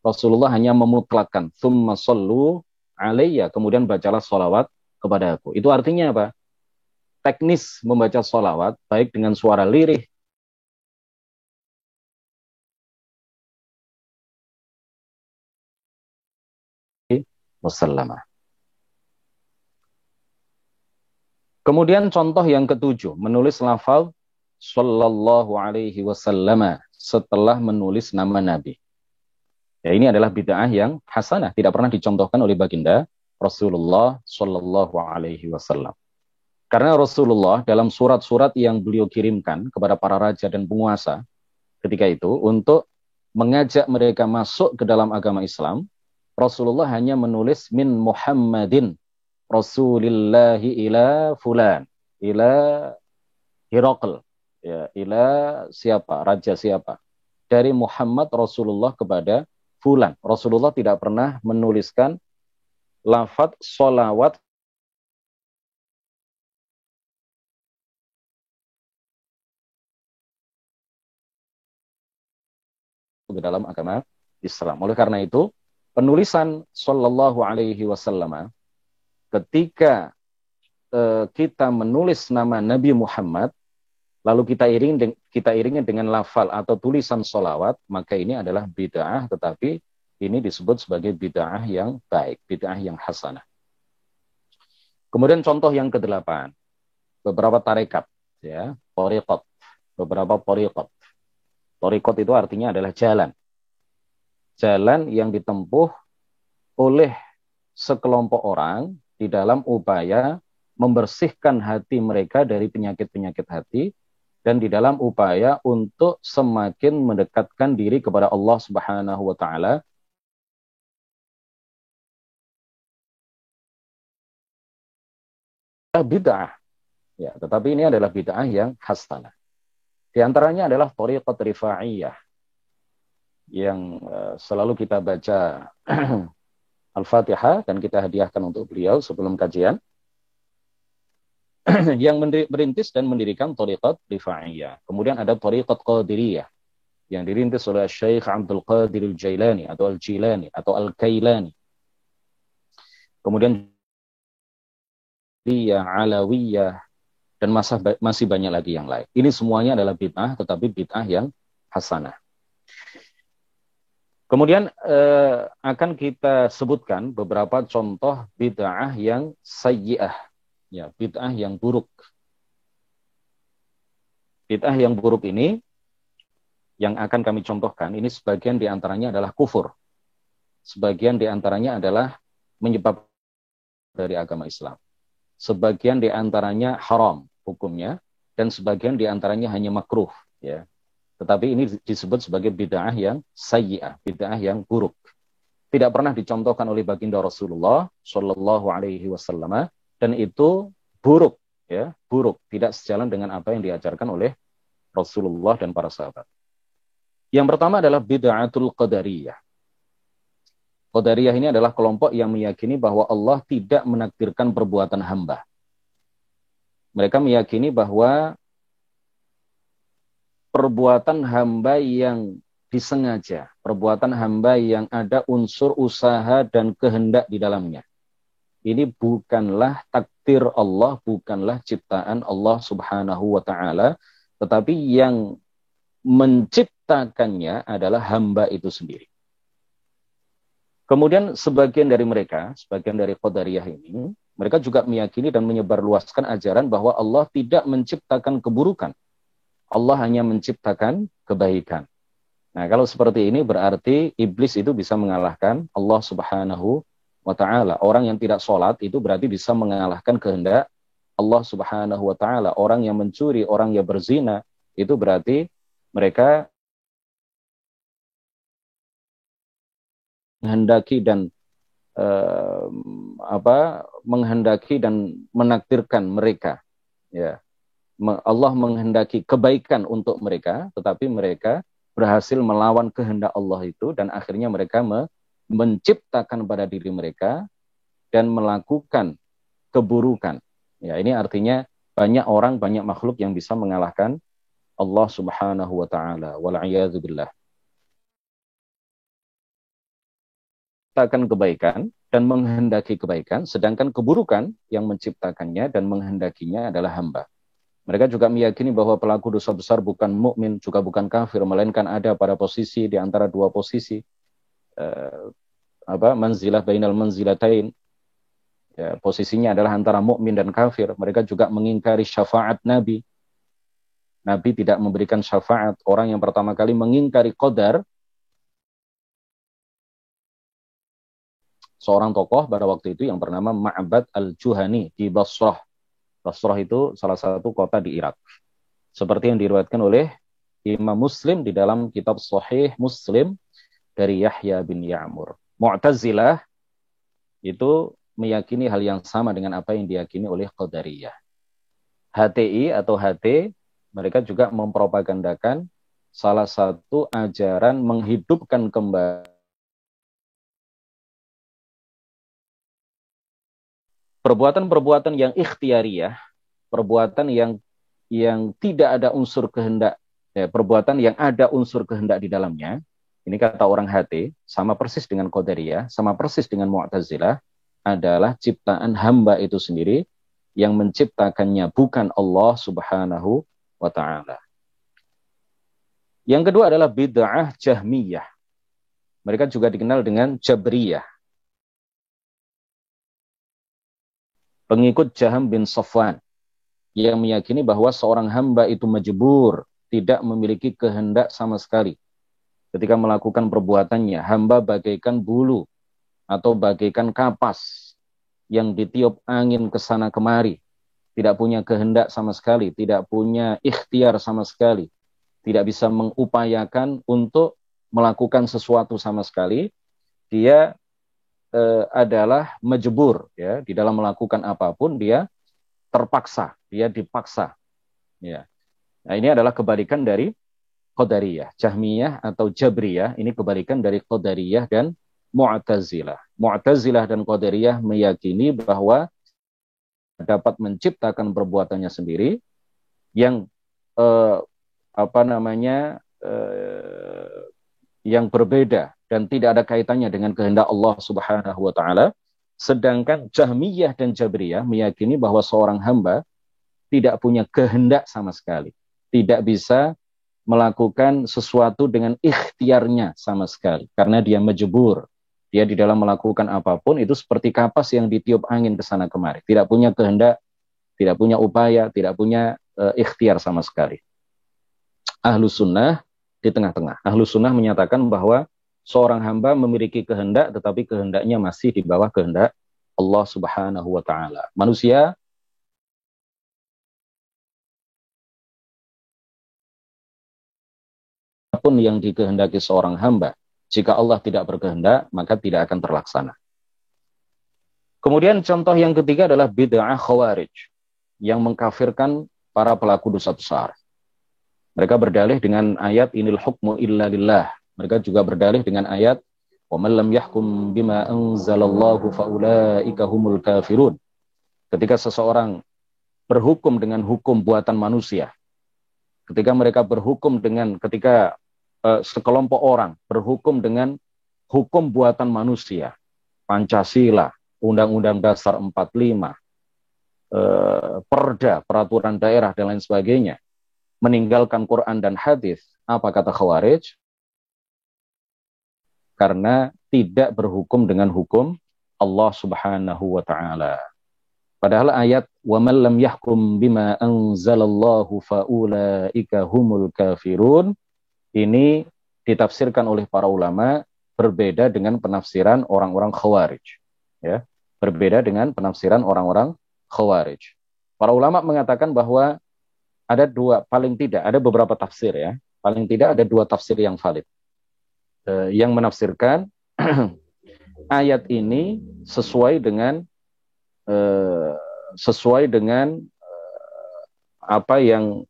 S1: Rasulullah hanya memutlakkan tsumma shollu alayya, kemudian bacalah sholawat kepada aku. Itu artinya apa? Teknis membaca sholawat, baik dengan suara lirih wasallamah. Kemudian contoh yang ketujuh, menulis lafaz sallallahu alaihi wasallam setelah menulis nama Nabi. Ya, ini adalah bid'ah yang hasanah, tidak pernah dicontohkan oleh baginda Rasulullah sallallahu alaihi wasallam. Karena Rasulullah dalam surat-surat yang beliau kirimkan kepada para raja dan penguasa ketika itu untuk mengajak mereka masuk ke dalam agama Islam, Rasulullah hanya menulis min Muhammadin Rasulillahi ila fulan, ila Hiraql, ya, ila siapa, raja siapa. Dari Muhammad Rasulullah kepada fulan. Rasulullah tidak pernah menuliskan lafaz sholawat ke dalam agama Islam. Oleh karena itu, penulisan sallallahu alaihi wasallam ketika kita menulis nama Nabi Muhammad, lalu kita iringi dengan lafal atau tulisan sholawat, maka ini adalah bid'ah, tetapi ini disebut sebagai bid'ah yang baik, bid'ah yang hasanah. Kemudian contoh yang ke-8, beberapa tarekat, ya, thariqat, beberapa thariqat. Thariqat itu artinya adalah jalan. Jalan yang ditempuh oleh sekelompok orang di dalam upaya membersihkan hati mereka dari penyakit-penyakit hati, dan di dalam upaya untuk semakin mendekatkan diri kepada Allah Subhanahu wa taala. Bid'ah. Ya, tetapi ini adalah bid'ah yang hasanah. Di antaranya adalah thariqat rifa'iyah yang selalu kita baca Al-Fatihah dan kita hadiahkan untuk beliau sebelum kajian. Yang merintis dan mendirikan thariqat rifa'iyah. Kemudian ada thariqat qadiriyah yang dirintis oleh Syekh Abdul Qadir Al-Jailani atau Al-Jilani atau Al-Kailani. Kemudian dia Alawiyah dan masih banyak lagi yang lain. Ini semuanya adalah bid'ah, tetapi bid'ah yang hasanah. Kemudian akan kita sebutkan beberapa contoh bid'ah yang sayyi'ah, ya, bid'ah yang buruk. Bid'ah yang buruk ini yang akan kami contohkan, ini sebagian diantaranya adalah kufur. Sebagian diantaranya adalah menyebabkan dari agama Islam. Sebagian diantaranya haram hukumnya, dan sebagian diantaranya hanya makruh. Ya. Tetapi ini disebut sebagai bid'ah yang sayyi'ah, bid'ah yang buruk. Tidak pernah dicontohkan oleh baginda Rasulullah Shallallahu Alaihi Wasallam, dan itu buruk, ya, buruk, tidak sejalan dengan apa yang diajarkan oleh Rasulullah dan para sahabat. Yang pertama adalah bid'atul qadariyah. Qadariyah ini adalah kelompok yang meyakini bahwa Allah tidak menakdirkan perbuatan hamba. Mereka meyakini bahwa perbuatan hamba yang disengaja, perbuatan hamba yang ada unsur usaha dan kehendak di dalamnya, ini bukanlah takdir Allah, bukanlah ciptaan Allah Subhanahu wa ta'ala, tetapi yang menciptakannya adalah hamba itu sendiri. Kemudian sebagian dari mereka, sebagian dari Qadariyah ini, mereka juga meyakini dan menyebarluaskan ajaran bahwa Allah tidak menciptakan keburukan. Allah hanya menciptakan kebaikan. Nah, kalau seperti ini berarti iblis itu bisa mengalahkan Allah Subhanahu wa ta'ala. Orang yang tidak sholat itu berarti bisa mengalahkan kehendak Allah Subhanahu wa ta'ala. Orang yang mencuri, orang yang berzina, itu berarti mereka menghendaki dan menakdirkan mereka, ya. Allah menghendaki kebaikan untuk mereka, tetapi mereka berhasil melawan kehendak Allah itu, dan akhirnya mereka menciptakan pada diri mereka dan melakukan keburukan. Ya, ini artinya banyak orang, banyak makhluk yang bisa mengalahkan Allah Subhanahu wa ta'ala. Wal'iyadzubillah. Menciptakan kebaikan dan menghendaki kebaikan, sedangkan keburukan yang menciptakannya dan menghendakinya adalah hamba. Mereka juga meyakini bahwa pelaku dosa besar bukan mukmin, juga bukan kafir, melainkan ada pada posisi di antara dua posisi, manzilah bainal manzilatain. Ya, posisinya adalah antara mukmin dan kafir. Mereka juga mengingkari syafaat Nabi. Nabi tidak memberikan syafaat. Orang yang pertama kali mengingkari qadar, seorang tokoh pada waktu itu yang bernama Ma'bad al-Juhani di Basrah. Basrah itu salah satu kota di Irak. Seperti yang diriwayatkan oleh Imam Muslim di dalam kitab Sahih Muslim dari Yahya bin Ya'mur. Mu'tazilah itu meyakini hal yang sama dengan apa yang diyakini oleh Qadariyah. HTI atau HT, mereka juga mempropagandakan salah satu ajaran menghidupkan kembali perbuatan-perbuatan yang ikhtiariyah, perbuatan yang tidak ada unsur kehendak, perbuatan yang ada unsur kehendak di dalamnya. Ini kata orang HT, sama persis dengan Qadariyah, sama persis dengan Mu'tazilah, adalah ciptaan hamba itu sendiri, yang menciptakannya bukan Allah Subhanahu wa ta'ala. Yang kedua adalah bid'ah Jahmiyah. Mereka juga dikenal dengan Jabriyah. Pengikut Jaham bin Safwan yang meyakini bahwa seorang hamba itu majbur, tidak memiliki kehendak sama sekali. Ketika melakukan perbuatannya, hamba bagaikan bulu atau bagaikan kapas yang ditiup angin ke sana kemari, tidak punya kehendak sama sekali, tidak punya ikhtiar sama sekali, tidak bisa mengupayakan untuk melakukan sesuatu sama sekali. Dia adalah majbur, ya, di dalam melakukan apapun dia terpaksa, dia dipaksa, ya. Nah, ini adalah kebalikan dari Qadariyah. Jahmiyah atau Jabriyah ini kebalikan dari Qadariyah dan Mu'tazilah. Mu'tazilah dan Qadariyah meyakini bahwa dapat menciptakan perbuatannya sendiri yang yang berbeda dan tidak ada kaitannya dengan kehendak Allah Subhanahu wa taala. Sedangkan Jahmiyah dan Jabriyah meyakini bahwa seorang hamba tidak punya kehendak sama sekali. Tidak bisa melakukan sesuatu dengan ikhtiarnya sama sekali. Karena dia majbur. Dia di dalam melakukan apapun itu seperti kapas yang ditiup angin ke sana kemari. Tidak punya kehendak, tidak punya upaya, tidak punya ikhtiar sama sekali. Ahlus sunnah di tengah-tengah. Ahlus sunnah menyatakan bahwa seorang hamba memiliki kehendak, tetapi kehendaknya masih di bawah kehendak Allah Subhanahu wa taala. Manusia apapun yang dikehendaki seorang hamba, jika Allah tidak berkehendak, maka tidak akan terlaksana. Kemudian contoh yang ketiga adalah bid'ah khawarij, yang mengkafirkan para pelaku dosa besar. Mereka berdalih dengan ayat inil hukmu illa lillah. Mereka juga berdalih dengan ayat wa man lam yahkum bima anzalallahu faulaika humul kafirun. Ketika seseorang berhukum dengan hukum buatan manusia, ketika sekelompok orang berhukum dengan hukum buatan manusia, Pancasila, Undang-Undang Dasar 45, perda, peraturan daerah dan lain sebagainya, meninggalkan Quran dan hadis, apa kata Khawarij? Karena tidak berhukum dengan hukum Allah Subhanahu wa taala. Padahal ayat wa man lam yahkum bima anzalallahu faulaika humul kafirun ini ditafsirkan oleh para ulama berbeda dengan penafsiran orang-orang Khawarij, ya. Berbeda dengan penafsiran orang-orang Khawarij. Para ulama mengatakan bahwa ada beberapa tafsir, ya. Paling tidak ada dua tafsir yang valid. Yang menafsirkan ayat ini sesuai dengan apa yang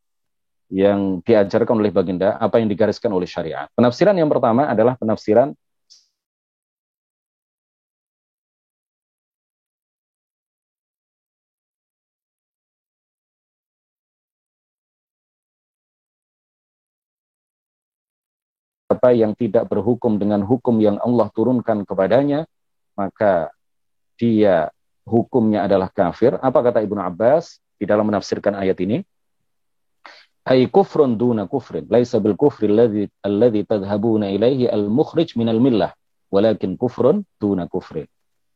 S1: diajarkan oleh baginda, apa yang digariskan oleh syariat. Penafsiran yang pertama adalah penafsiran apa yang tidak berhukum dengan hukum yang Allah turunkan kepadanya, maka dia hukumnya adalah kafir. Apa kata Ibnu Abbas di dalam menafsirkan ayat ini? Ai kufrun duna kufrin, laisa bil kufri alladhi tadhhabuna ilaihi al-mukhrij minal millah, walakin kufrun duna kufrin.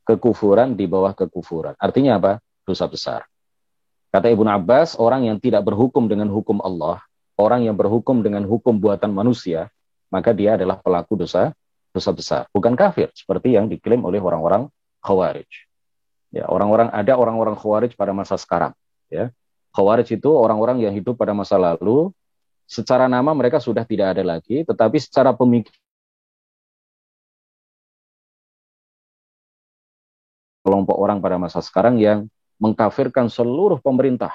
S1: Kekufuran di bawah kekufuran. Artinya apa? Dosa besar. Kata Ibnu Abbas, orang yang tidak berhukum dengan hukum Allah, orang yang berhukum dengan hukum buatan manusia, maka dia adalah pelaku dosa besar, bukan kafir seperti yang diklaim oleh orang-orang Khawarij. Ya, orang-orang Khawarij pada masa sekarang, ya. Khawarij itu orang-orang yang hidup pada masa lalu, secara nama mereka sudah tidak ada lagi, tetapi secara pemikiran kelompok orang pada masa sekarang yang mengkafirkan seluruh pemerintah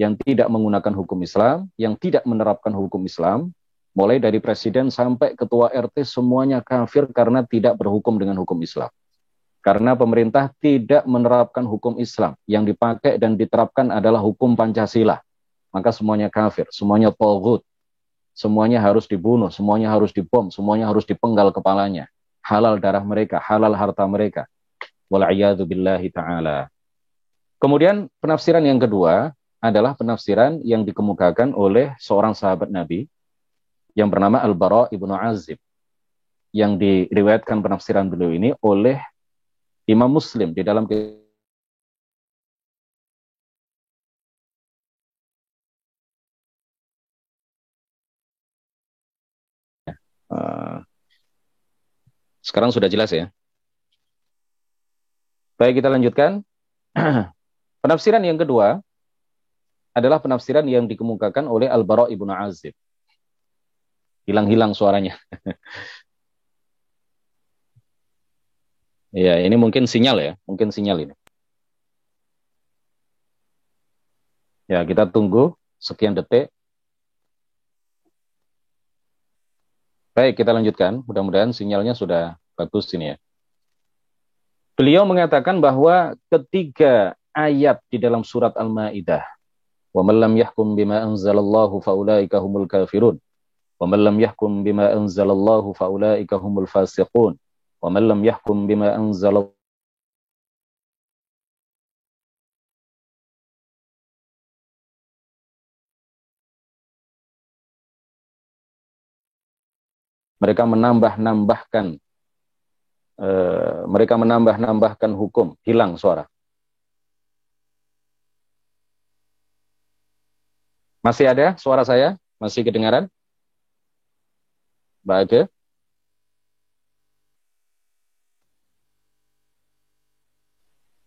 S1: yang tidak menggunakan hukum Islam, yang tidak menerapkan hukum Islam, mulai dari presiden sampai ketua RT semuanya kafir karena tidak berhukum dengan hukum Islam. Karena pemerintah tidak menerapkan hukum Islam, yang dipakai dan diterapkan adalah hukum Pancasila. Maka semuanya kafir, semuanya taghut, semuanya harus dibunuh, semuanya harus dibom, semuanya harus dipenggal kepalanya. Halal darah mereka, halal harta mereka. Wal'iyadzu billahi ta'ala. Kemudian penafsiran yang kedua adalah penafsiran yang dikemukakan oleh seorang sahabat Nabi yang bernama Al-Bara ibnu Azib, yang diriwayatkan penafsiran beliau ini oleh Imam Muslim di dalam sekarang sudah jelas, ya. Baik, kita lanjutkan. Penafsiran yang kedua adalah penafsiran yang dikemukakan oleh Al-Bara ibnu Azib. Hilang-hilang suaranya. Ya, ini mungkin sinyal, ya. Mungkin sinyal ini. Ya, kita tunggu sekian detik. Baik, kita lanjutkan. Mudah-mudahan sinyalnya sudah bagus ini, ya. Beliau mengatakan bahwa ketiga ayat di dalam surat Al-Maidah, wa man lam yahkum bima anzalallahu faulaika humul kafirun, Wa man lam yahkum bima anzalallahu fa ulaika humul fasiqun. Wa man lam yahkum bima anzalallahu mereka menambah-nambahkan hukum. Hilang suara. Masih ada suara saya? Masih kedengaran? Mbak Age?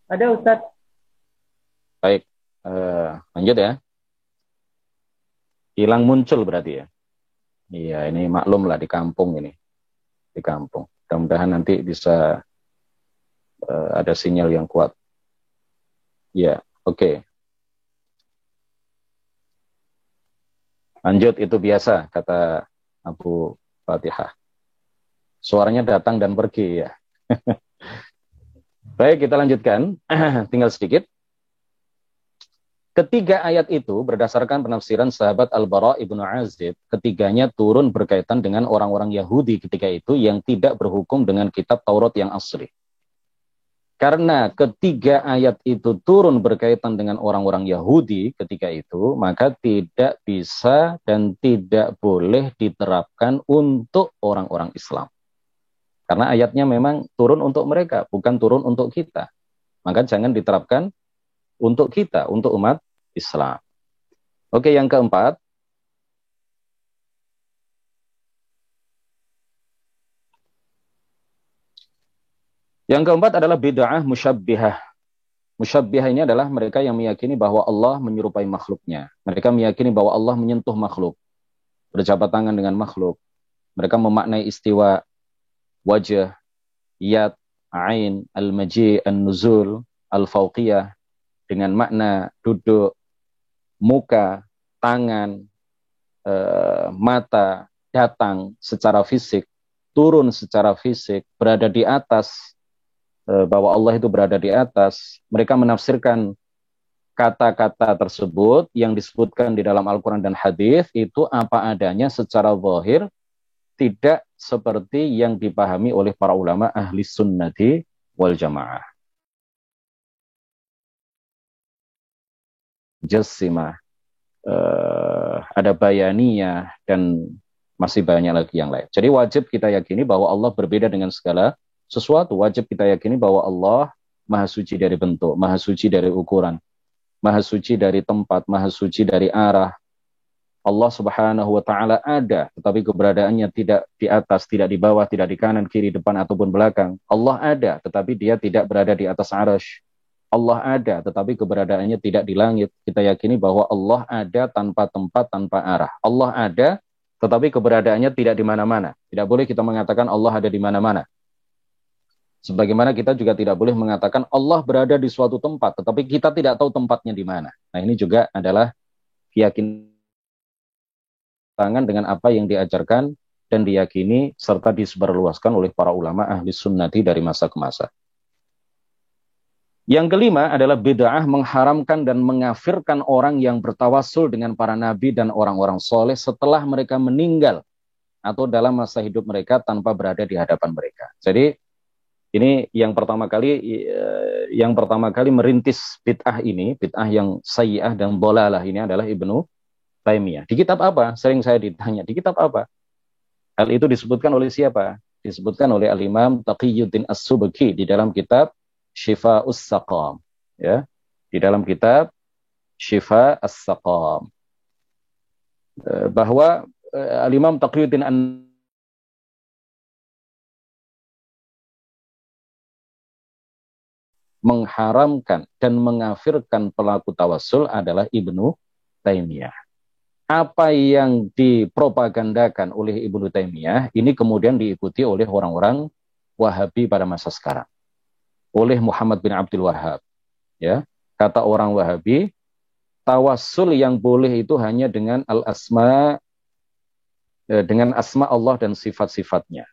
S2: Ada, Ustaz.
S1: Baik. Lanjut ya. Hilang muncul berarti ya. Iya, ini maklum lah di kampung ini. Di kampung. Mudah-mudahan nanti bisa ada sinyal yang kuat. Ya, oke. Lanjut, itu biasa, kata Abu Fatihah. Suaranya datang dan pergi ya. Baik, kita lanjutkan. Tinggal sedikit. Ketiga ayat itu berdasarkan penafsiran sahabat Al-Bara ibnu Azib, ketiganya turun berkaitan dengan orang-orang Yahudi ketika itu yang tidak berhukum dengan kitab Taurat yang asli. Karena ketiga ayat itu turun berkaitan dengan orang-orang Yahudi ketika itu, maka tidak bisa dan tidak boleh diterapkan untuk orang-orang Islam. Karena ayatnya memang turun untuk mereka, bukan turun untuk kita. Maka jangan diterapkan untuk kita, untuk umat Islam. Oke, yang keempat. Yang keempat adalah bid'ah musyabbihah. Musyabbihah ini adalah mereka yang meyakini bahwa Allah menyerupai makhluknya. Mereka meyakini bahwa Allah menyentuh makhluk, berjabat tangan dengan makhluk. Mereka memaknai istiwa, wajah, yad, ain, al-maji, an-nuzul, al-fauqiyah dengan makna duduk, muka, tangan, mata, datang secara fisik, turun secara fisik, berada di atas, bahwa Allah itu berada di atas. Mereka menafsirkan kata-kata tersebut yang disebutkan di dalam Al-Quran dan hadis itu apa adanya secara zahir, tidak seperti yang dipahami oleh para ulama ahli sunnati wal jamaah. Jassimah, ada bayaniyah, dan masih banyak lagi yang lain. Jadi wajib kita yakini bahwa Allah berbeda dengan segala sesuatu. Wajib kita yakini bahwa Allah maha suci dari bentuk, maha suci dari ukuran, maha suci dari tempat, maha suci dari arah. Allah subhanahu wa ta'ala ada, tetapi keberadaannya tidak di atas, tidak di bawah, tidak di kanan, kiri, depan, ataupun belakang. Allah ada, tetapi dia tidak berada di atas arasy. Allah ada, tetapi keberadaannya tidak di langit. Kita yakini bahwa Allah ada tanpa tempat, tanpa arah. Allah ada, tetapi keberadaannya tidak di mana-mana. Tidak boleh kita mengatakan Allah ada di mana-mana. Sebagaimana kita juga tidak boleh mengatakan Allah berada di suatu tempat, tetapi kita tidak tahu tempatnya di mana. Nah, ini juga adalah keyakinan dengan apa yang diajarkan dan diyakini serta disebarluaskan oleh para ulama ahli sunnati dari masa ke masa. Yang kelima adalah bid'ah mengharamkan dan mengafirkan orang yang bertawassul dengan para nabi dan orang-orang soleh setelah mereka meninggal atau dalam masa hidup mereka tanpa berada di hadapan mereka. Jadi ini yang pertama kali merintis bid'ah ini, bid'ah yang sayyi'ah dan dhalalah ini adalah Ibnu Taimiyah. Di kitab apa? Sering saya ditanya, di kitab apa? Hal itu disebutkan oleh siapa? Disebutkan oleh Al-Imam Taqiyuddin As-Subki di dalam kitab Shifa'us Saqam, ya. Di dalam kitab Shifa As-Saqam. Bahwa Al-Imam Taqiyuddin mengharamkan dan mengafirkan pelaku tawassul adalah Ibnu Taimiyah. Apa yang dipropagandakan oleh Ibnu Taimiyah ini kemudian diikuti oleh orang-orang Wahabi pada masa sekarang. Oleh Muhammad bin Abdul Wahhab, ya. Kata orang Wahabi, tawassul yang boleh itu hanya dengan al-asma, dengan asma Allah dan sifat-sifatnya.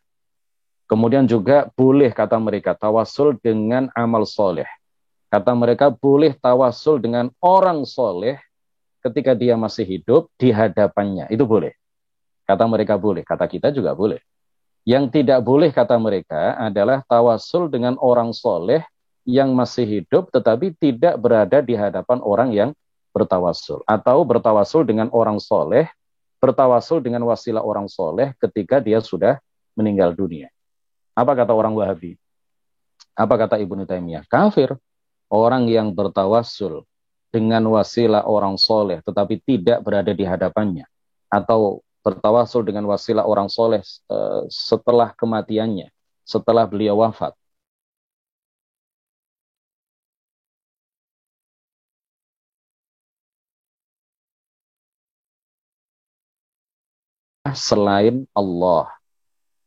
S1: Kemudian juga boleh, kata mereka, tawassul dengan amal soleh. Kata mereka boleh tawassul dengan orang soleh ketika dia masih hidup di hadapannya, itu boleh. Kata mereka boleh, kata kita juga boleh. Yang tidak boleh kata mereka adalah tawasul dengan orang soleh yang masih hidup tetapi tidak berada di hadapan orang yang bertawasul. Atau bertawasul dengan orang soleh, bertawasul dengan wasilah orang soleh ketika dia sudah meninggal dunia. Apa kata orang Wahabi? Apa kata Ibnu Taimiyah? Kafir. Orang yang bertawasul dengan wasilah orang soleh tetapi tidak berada di hadapannya. Atau bertawasul dengan wasilah orang soleh setelah kematiannya, setelah beliau wafat. Selain Allah.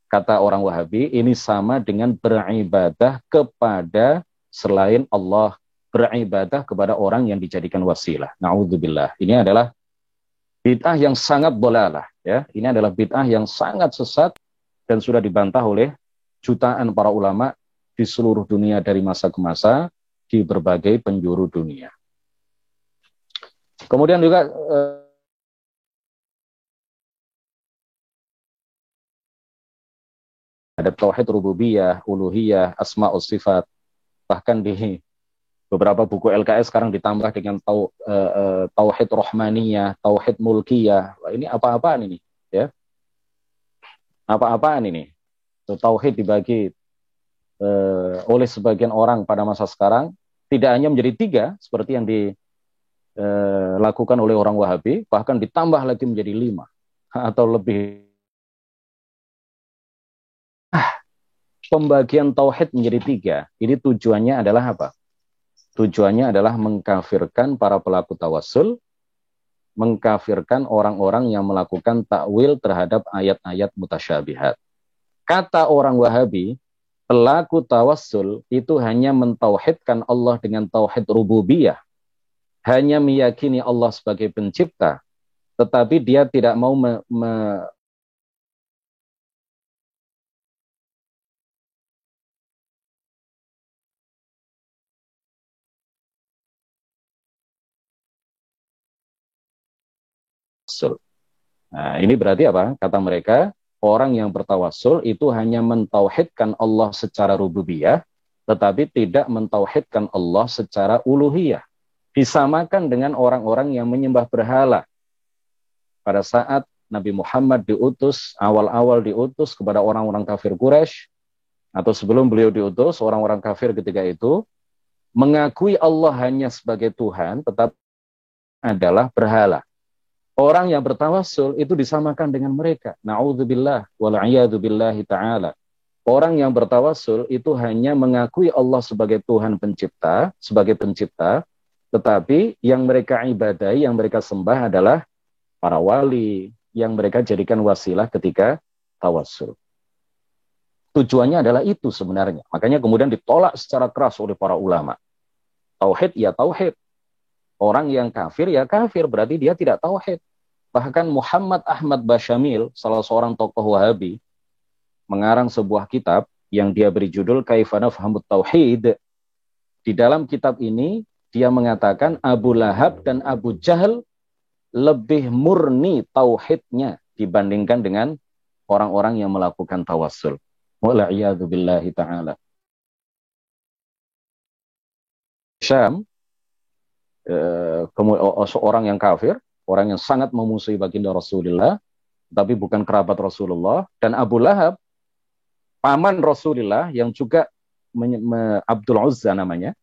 S1: Kata orang Wahabi, ini sama dengan beribadah kepada selain Allah, beribadah kepada orang yang dijadikan wasilah. Na'udzubillah. Ini adalah bid'ah yang sangat dolalah, ya. Ini adalah bid'ah yang sangat sesat dan sudah dibantah oleh jutaan para ulama di seluruh dunia dari masa ke masa di berbagai penjuru dunia. Kemudian juga ada tauhid rububiyah, uluhiyah, asma' sifat. Bahkan di beberapa buku LKS sekarang ditambah dengan tauhid rahmaniyah, tauhid mulkiyah. Wah, ini apa-apaan ini, ya? Apa-apaan ini? Tauhid dibagi oleh sebagian orang pada masa sekarang tidak hanya menjadi 3 seperti yang dilakukan oleh orang Wahabi, bahkan ditambah lagi menjadi 5 atau lebih. Pembagian tauhid menjadi 3. Ini tujuannya adalah apa? Tujuannya adalah mengkafirkan para pelaku tawassul, mengkafirkan orang-orang yang melakukan takwil terhadap ayat-ayat mutasyabihat. Kata orang Wahabi, pelaku tawassul itu hanya mentauhidkan Allah dengan tauhid rububiyah, hanya meyakini Allah sebagai pencipta, tetapi dia tidak mau Nah, ini berarti apa? Kata mereka, orang yang bertawassul itu hanya mentauhidkan Allah secara rububiyah, tetapi tidak mentauhidkan Allah secara uluhiyah. Disamakan dengan orang-orang yang menyembah berhala. Pada saat Nabi Muhammad diutus, awal-awal diutus kepada orang-orang kafir Quraisy, atau sebelum beliau diutus, orang-orang kafir ketika itu mengakui Allah hanya sebagai Tuhan, tetapi adalah berhala. Orang yang bertawassul itu disamakan dengan mereka. Na'udzubillah wal'iyadzubillahi ta'ala. Orang yang bertawassul itu hanya mengakui Allah sebagai Tuhan pencipta, sebagai pencipta, tetapi yang mereka ibadahi, yang mereka sembah adalah para wali, yang mereka jadikan wasilah ketika tawassul. Tujuannya adalah itu sebenarnya. Makanya kemudian ditolak secara keras oleh para ulama. Tauhid ya tauhid. Orang yang kafir ya kafir, berarti dia tidak tauhid. Bahkan Muhammad Ahmad Basyamil, salah seorang tokoh Wahabi, mengarang sebuah kitab yang dia beri judul Kaifa Nafhamut Tauhid. Di dalam kitab ini, dia mengatakan Abu Lahab dan Abu Jahal lebih murni tauhidnya dibandingkan dengan orang-orang yang melakukan tawassul. Wal'iyadzubillahi ta'ala. Syam, seorang yang kafir, orang yang sangat memusuhi baginda Rasulullah, tapi bukan kerabat Rasulullah. Dan Abu Lahab, paman Rasulullah yang juga Abdul Uzza namanya.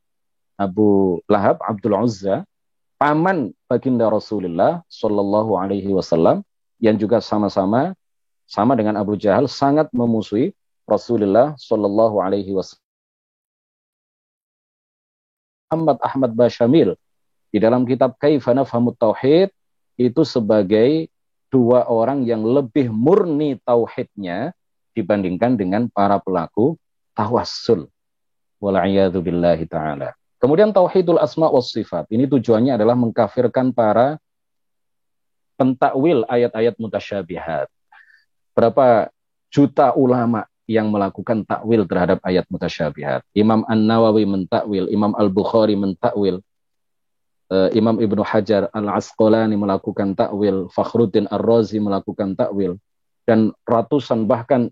S1: Abu Lahab, Abdul Uzza, paman baginda Rasulullah Sallallahu Alaihi Wasallam, yang juga sama dengan Abu Jahal sangat memusuhi Rasulullah Sallallahu Alaihi Wasallam. Muhammad Ahmad Basyamil di dalam kitab Kaifa Nafhamut Tauhid itu sebagai 2 orang yang lebih murni tauhidnya dibandingkan dengan para pelaku tawassul. Wal'iyadzubillahi ta'ala. Kemudian tauhidul asma was sifat. Ini tujuannya adalah mengkafirkan para pentakwil ayat-ayat mutasyabihat. Berapa juta ulama yang melakukan takwil terhadap ayat mutasyabihat. Imam An-Nawawi mentakwil, Imam Al-Bukhari mentakwil, Imam Ibnu Hajar Al-Asqalani melakukan takwil, Fakhruddin Ar-Razi melakukan takwil. dan ratusan bahkan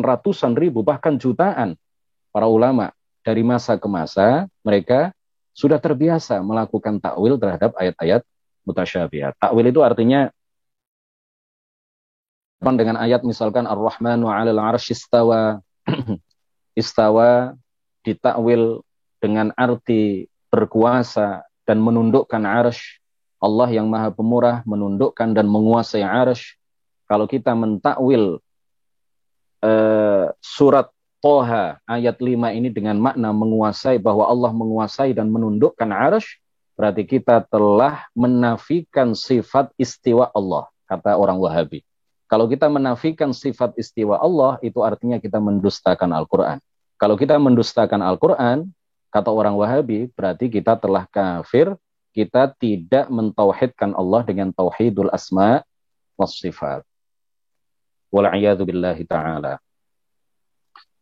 S1: ratusan ribu bahkan jutaan para ulama dari masa ke masa mereka sudah terbiasa melakukan takwil terhadap ayat-ayat mutasyabihat. Takwil itu artinya dengan ayat misalkan Ar-Rahmanu 'alal 'arsy istawa. Istawa ditakwil dengan arti berkuasa dan menundukkan arsy. Allah yang Maha Pemurah menundukkan dan menguasai arsy. Kalau kita mentakwil surat Toha ayat 5 ini dengan makna menguasai, bahwa Allah menguasai dan menundukkan arsy, berarti kita telah menafikan sifat istiwa Allah, kata orang Wahabi. Kalau kita menafikan sifat istiwa Allah, itu artinya kita mendustakan Al-Quran. Kalau kita mendustakan Al-Quran, kata orang Wahabi, berarti kita telah kafir, kita tidak mentauhidkan Allah dengan tauhidul asma was sifat. Wal'iyadu billahi ta'ala.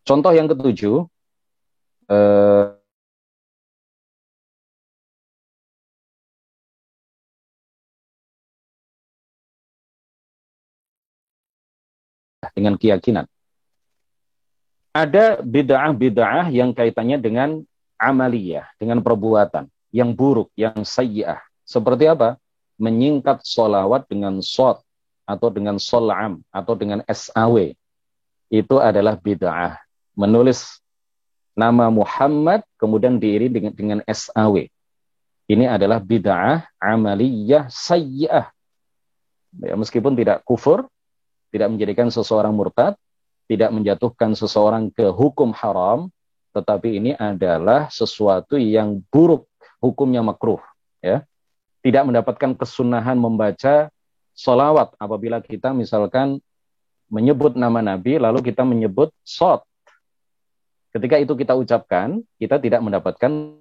S1: Contoh yang ketujuh, dengan keyakinan. Ada bid'ah-bid'ah yang kaitannya dengan amaliyah, dengan perbuatan yang buruk, yang sayyi'ah. Seperti apa? Menyingkat sholawat dengan shod, atau dengan shol'am, atau dengan SAW. Itu adalah bid'ah. Menulis nama Muhammad kemudian diiringi dengan SAW. Ini adalah bid'ah amaliyah sayyi'ah. Ya, meskipun tidak kufur, tidak menjadikan seseorang murtad, tidak menjatuhkan seseorang ke hukum haram, tetapi ini adalah sesuatu yang buruk, hukumnya makruh. Ya. Tidak mendapatkan kesunahan membaca sholawat apabila kita misalkan menyebut nama Nabi, lalu kita menyebut shod. Ketika itu kita ucapkan, kita tidak mendapatkan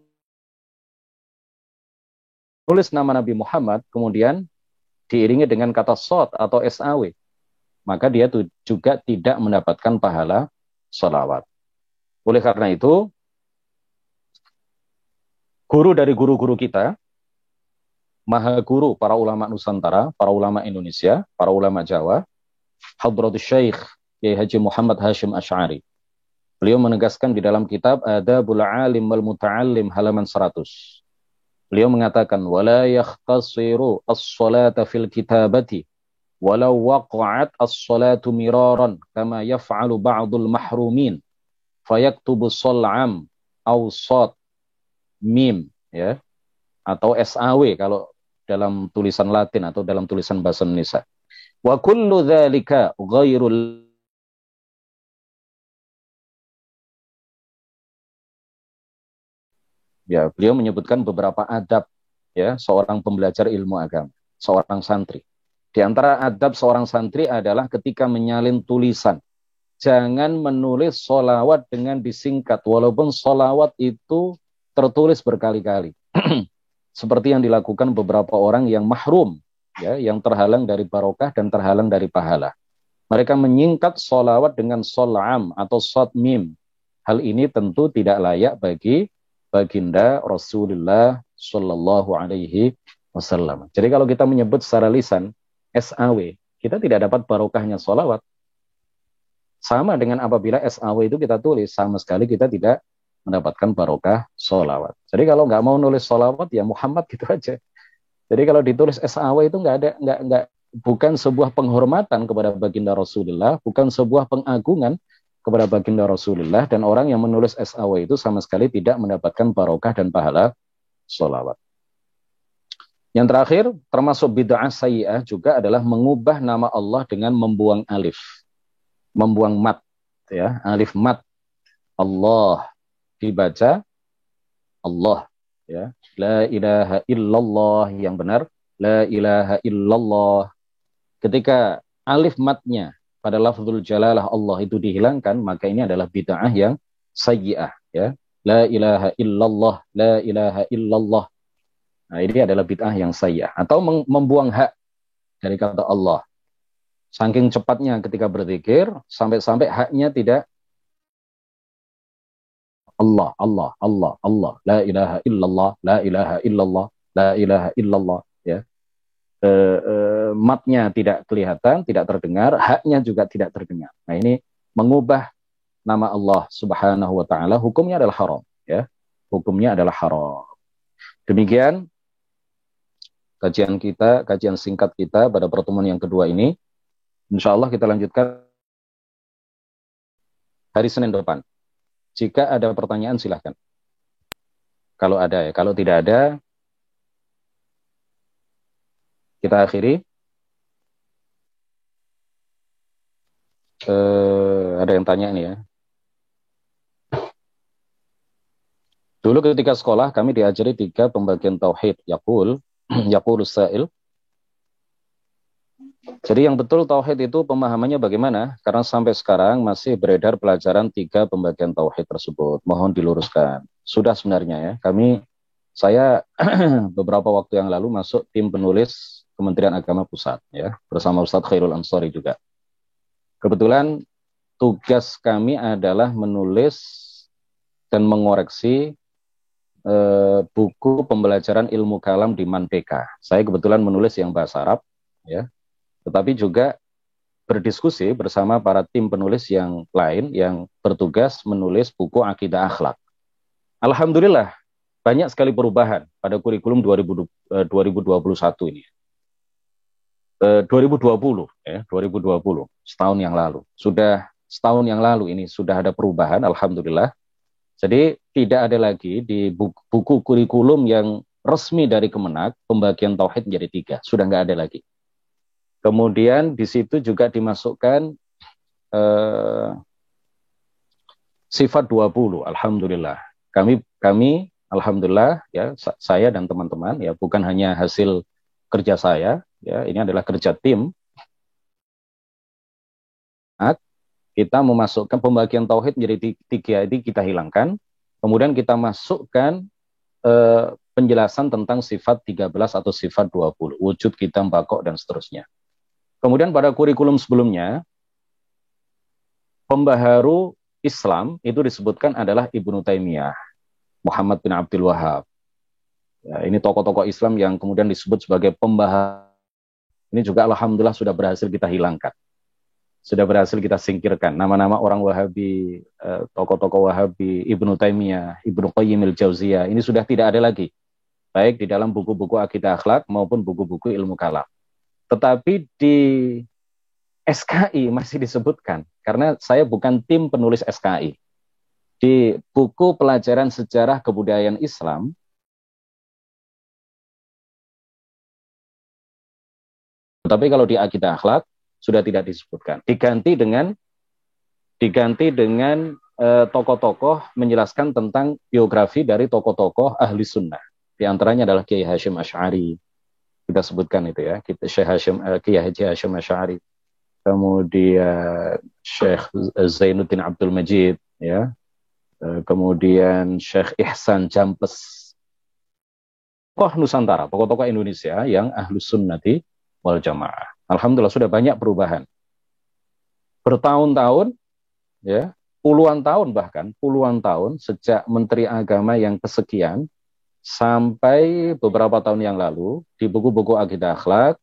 S1: tulis nama Nabi Muhammad, kemudian diiringi dengan kata shod atau SAW. Maka dia juga tidak mendapatkan pahala sholawat. Oleh karena itu, guru dari guru-guru kita, maha guru para ulama Nusantara, para ulama Indonesia, para ulama Jawa, Hadratus Syekh Kiai Haji Muhammad Hashim Asy'ari. Beliau menegaskan di dalam kitab Adabul Alim wal Muta'allim halaman 100. Beliau mengatakan wala yakhtasiru as-salata fil kitabati walau waqa'at as-salatu miraran kama yaf'alu ba'dul mahrumin fayaktubu shol'am aw shad mim, ya, atau SAW kalau dalam tulisan Latin atau dalam tulisan bahasa Indonesia. Wa kullu dzalika ghairul. Ya, beliau menyebutkan beberapa adab, ya, seorang pembelajar ilmu agama, seorang santri. Di antara adab seorang santri adalah ketika menyalin tulisan, jangan menulis sholawat dengan disingkat, walaupun sholawat itu tertulis berkali-kali. Seperti yang dilakukan beberapa orang yang mahrum, ya, yang terhalang dari barokah dan terhalang dari pahala. Mereka menyingkat sholawat dengan shol'am atau shad mim. Hal ini tentu tidak layak bagi baginda Rasulullah Shallallahu Alaihi Wasallam. Jadi kalau kita menyebut secara lisan SAW, kita tidak dapat barokahnya sholawat. Sama dengan apabila SAW itu kita tulis, sama sekali kita tidak mendapatkan barokah sholawat. Jadi kalau nggak mau nulis sholawat, ya Muhammad gitu aja. Jadi kalau ditulis SAW itu bukan sebuah penghormatan kepada baginda Rasulullah, bukan sebuah pengagungan kepada baginda Rasulullah, dan orang yang menulis SAW itu sama sekali tidak mendapatkan barokah dan pahala sholawat. Yang terakhir, termasuk bid'ah sayyi'ah juga adalah mengubah nama Allah dengan membuang alif, membuang mat, ya, alif mat. Allah dibaca Allah, ya, la ilaha illallah, yang benar la ilaha illallah. Ketika alif matnya pada lafzul jalalah Allah itu dihilangkan, maka ini adalah bid'ah yang sayyi'ah, ya. La ilaha illallah, la ilaha illallah. Nah, ini adalah bid'ah yang sayyi'ah. Atau membuang hak dari kata Allah. Saking cepatnya ketika berzikir, sampai-sampai haknya tidak Allah, Allah, Allah, Allah, la ilaha illallah, la ilaha illallah, la ilaha illallah, ya. matnya tidak kelihatan, tidak terdengar, haknya juga tidak terdengar. Nah, ini mengubah nama Allah Subhanahu wa taala, hukumnya adalah haram, ya. Hukumnya adalah haram. Demikian kajian singkat kita pada pertemuan yang kedua ini. Insya Allah kita lanjutkan hari Senin depan. Jika ada pertanyaan silahkan. Kalau ada ya, kalau tidak ada kita akhiri. Ada yang tanya nih ya. Dulu ketika sekolah kami diajari 3 pembagian tauhid. Yaqulus sa'il. Jadi yang betul tauhid itu pemahamannya bagaimana? Karena sampai sekarang masih beredar pelajaran 3 pembagian tauhid tersebut. Mohon diluruskan. Sudah sebenarnya ya. Saya beberapa waktu yang lalu masuk tim penulis Kementerian Agama Pusat ya, bersama Ustadz Khairul Ansori juga. Kebetulan tugas kami adalah menulis dan mengoreksi buku pembelajaran ilmu kalam di Manpeka. Saya kebetulan menulis yang bahasa Arab, ya, tetapi juga berdiskusi bersama para tim penulis yang lain yang bertugas menulis buku akidah akhlak. Alhamdulillah banyak sekali perubahan pada kurikulum 2021 ini. 2020, ya, 2020 setahun yang lalu. Sudah setahun yang lalu ini sudah ada perubahan, alhamdulillah. Jadi tidak ada lagi di buku kurikulum yang resmi dari Kemenak pembagian tauhid menjadi 3, sudah nggak ada lagi. Kemudian di situ juga dimasukkan sifat 20, alhamdulillah. Kami alhamdulillah ya, saya dan teman-teman ya, bukan hanya hasil kerja saya ya, ini adalah kerja tim. Kita memasukkan pembagian tauhid menjadi 3 ini kita hilangkan. Kemudian kita masukkan penjelasan tentang sifat 13 atau sifat 20, wujud, kitam, bakok, dan seterusnya. Kemudian pada kurikulum sebelumnya, pembaharu Islam itu disebutkan adalah Ibnu Taimiyah, Muhammad bin Abdul Wahab. Ya, ini tokoh-tokoh Islam yang kemudian disebut sebagai pembaharu. Ini juga alhamdulillah sudah berhasil kita hilangkan. Sudah berhasil kita singkirkan nama-nama orang Wahabi, tokoh-tokoh Wahabi, Ibnu Taimiyah, Ibnu Qayyim al-Jauziyah, ini sudah tidak ada lagi, baik di dalam buku-buku akidah akhlak maupun buku-buku ilmu kalam. Tetapi di SKI masih disebutkan, karena saya bukan tim penulis SKI. Di buku pelajaran sejarah kebudayaan Islam, tapi kalau di akidah akhlak sudah tidak disebutkan. Diganti dengan tokoh-tokoh menjelaskan tentang biografi dari tokoh-tokoh ahli sunnah. Di antaranya adalah Kiai Hasyim Asy'ari. Kita sebutkan itu ya, Kiai Haji Hasyim Asy'ari. Kemudian Syekh Zainuddin Abdul Majid ya. Kemudian Syekh Ihsan Jampes. Tokoh Nusantara, tokoh-tokoh Indonesia yang ahli sunnati wal jamaah. Alhamdulillah sudah banyak perubahan. Bertahun-tahun, ya, puluhan tahun sejak Menteri Agama yang kesekian sampai beberapa tahun yang lalu di buku-buku akidah akhlak,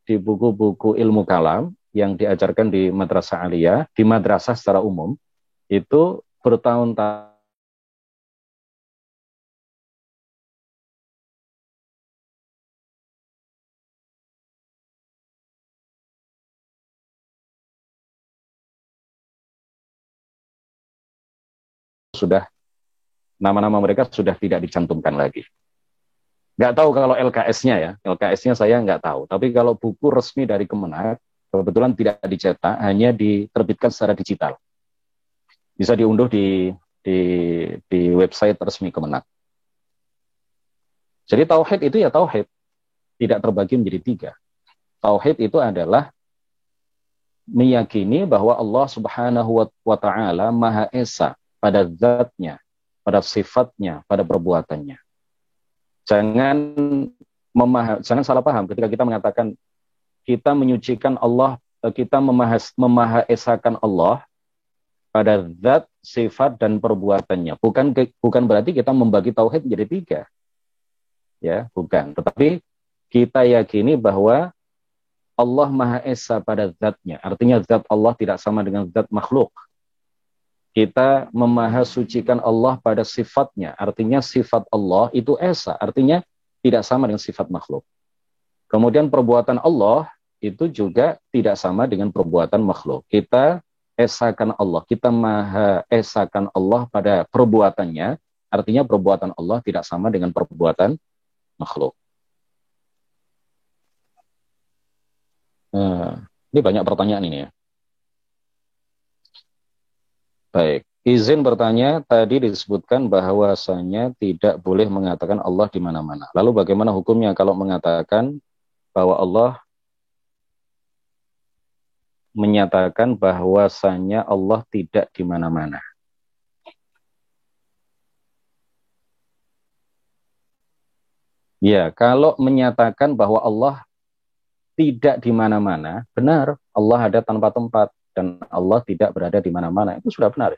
S1: di buku-buku ilmu kalam yang diajarkan di madrasah aliyah, di madrasah secara umum, itu bertahun-tahun sudah nama-nama mereka sudah tidak dicantumkan lagi. Nggak tahu kalau LKS-nya ya, LKS-nya saya nggak tahu. Tapi kalau buku resmi dari Kemenak, kebetulan tidak dicetak, hanya diterbitkan secara digital. Bisa diunduh di website resmi Kemenak. Jadi tauhid itu ya tauhid, tidak terbagi menjadi 3. Tauhid itu adalah meyakini bahwa Allah Subhanahu wa Ta'ala Maha Esa pada zatnya, pada sifatnya, pada perbuatannya. Jangan salah paham ketika kita mengatakan kita menyucikan Allah, kita memahaesakan Allah pada zat, sifat, dan perbuatannya. Bukan berarti kita membagi tauhid menjadi 3. Ya, bukan. Tetapi kita yakini bahwa Allah Maha Esa pada zatnya. Artinya zat Allah tidak sama dengan zat makhluk. Kita memahasucikan Allah pada sifatnya. Artinya sifat Allah itu Esa. Artinya tidak sama dengan sifat makhluk. Kemudian perbuatan Allah itu juga tidak sama dengan perbuatan makhluk. Kita esakan Allah. Kita Maha Esakan Allah pada perbuatannya. Artinya perbuatan Allah tidak sama dengan perbuatan makhluk. Ini banyak pertanyaan ini ya. Baik, izin bertanya, tadi disebutkan bahwasanya tidak boleh mengatakan Allah di mana-mana. Lalu bagaimana hukumnya kalau mengatakan bahwa Allah menyatakan bahwasanya Allah tidak di mana-mana? Ya, kalau menyatakan bahwa Allah tidak di mana-mana, benar, Allah ada tanpa tempat dan Allah tidak berada di mana-mana. Itu sudah benar.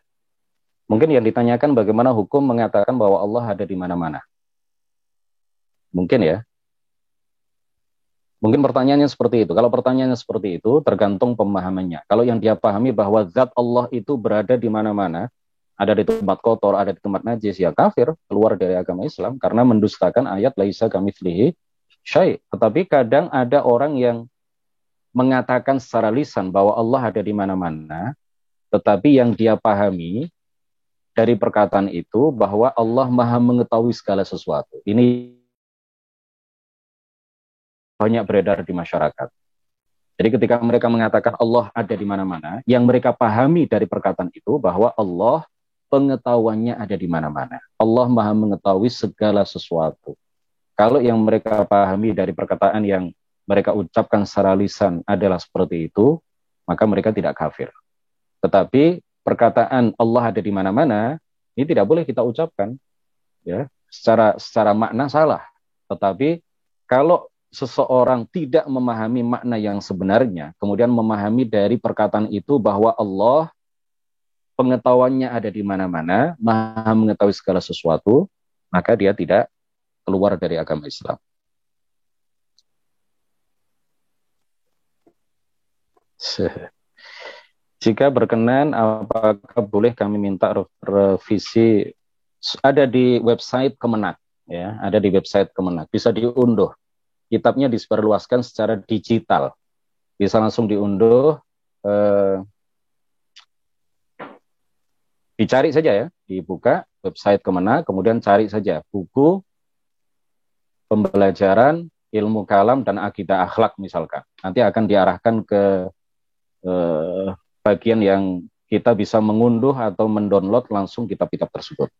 S1: Mungkin yang ditanyakan bagaimana hukum mengatakan bahwa Allah ada di mana-mana. Mungkin ya. Mungkin pertanyaannya seperti itu. Kalau pertanyaannya seperti itu, tergantung pemahamannya. Kalau yang dia pahami bahwa zat Allah itu berada di mana-mana, ada di tempat kotor, ada di tempat najis, ya kafir, keluar dari agama Islam karena mendustakan ayat laisa kamitslihi syai'. Tetapi kadang ada orang yang mengatakan secara lisan bahwa Allah ada di mana-mana, tetapi yang dia pahami dari perkataan itu bahwa Allah Maha mengetahui segala sesuatu. Ini banyak beredar di masyarakat. Jadi ketika mereka mengatakan Allah ada di mana-mana, yang mereka pahami dari perkataan itu bahwa Allah pengetahuannya ada di mana-mana. Allah Maha mengetahui segala sesuatu. Kalau yang mereka pahami dari perkataan yang mereka ucapkan secara lisan adalah seperti itu, maka mereka tidak kafir. Tetapi perkataan Allah ada di mana-mana, ini tidak boleh kita ucapkan. Ya, secara makna salah. Tetapi kalau seseorang tidak memahami makna yang sebenarnya, kemudian memahami dari perkataan itu bahwa Allah pengetahuannya ada di mana-mana, Maha mengetahui segala sesuatu, maka dia tidak keluar dari agama Islam. Jika berkenan, apakah boleh kami minta revisi? Ada di website Kemenak, ya, ada di website Kemenak, bisa diunduh. Kitabnya disebarluaskan secara digital, bisa langsung diunduh. Dicari saja ya, dibuka website Kemenak, kemudian cari saja buku pembelajaran ilmu kalam dan akidah akhlak misalkan. Nanti akan diarahkan ke bagian yang kita bisa mengunduh atau mendownload langsung kitab-kitab tersebut.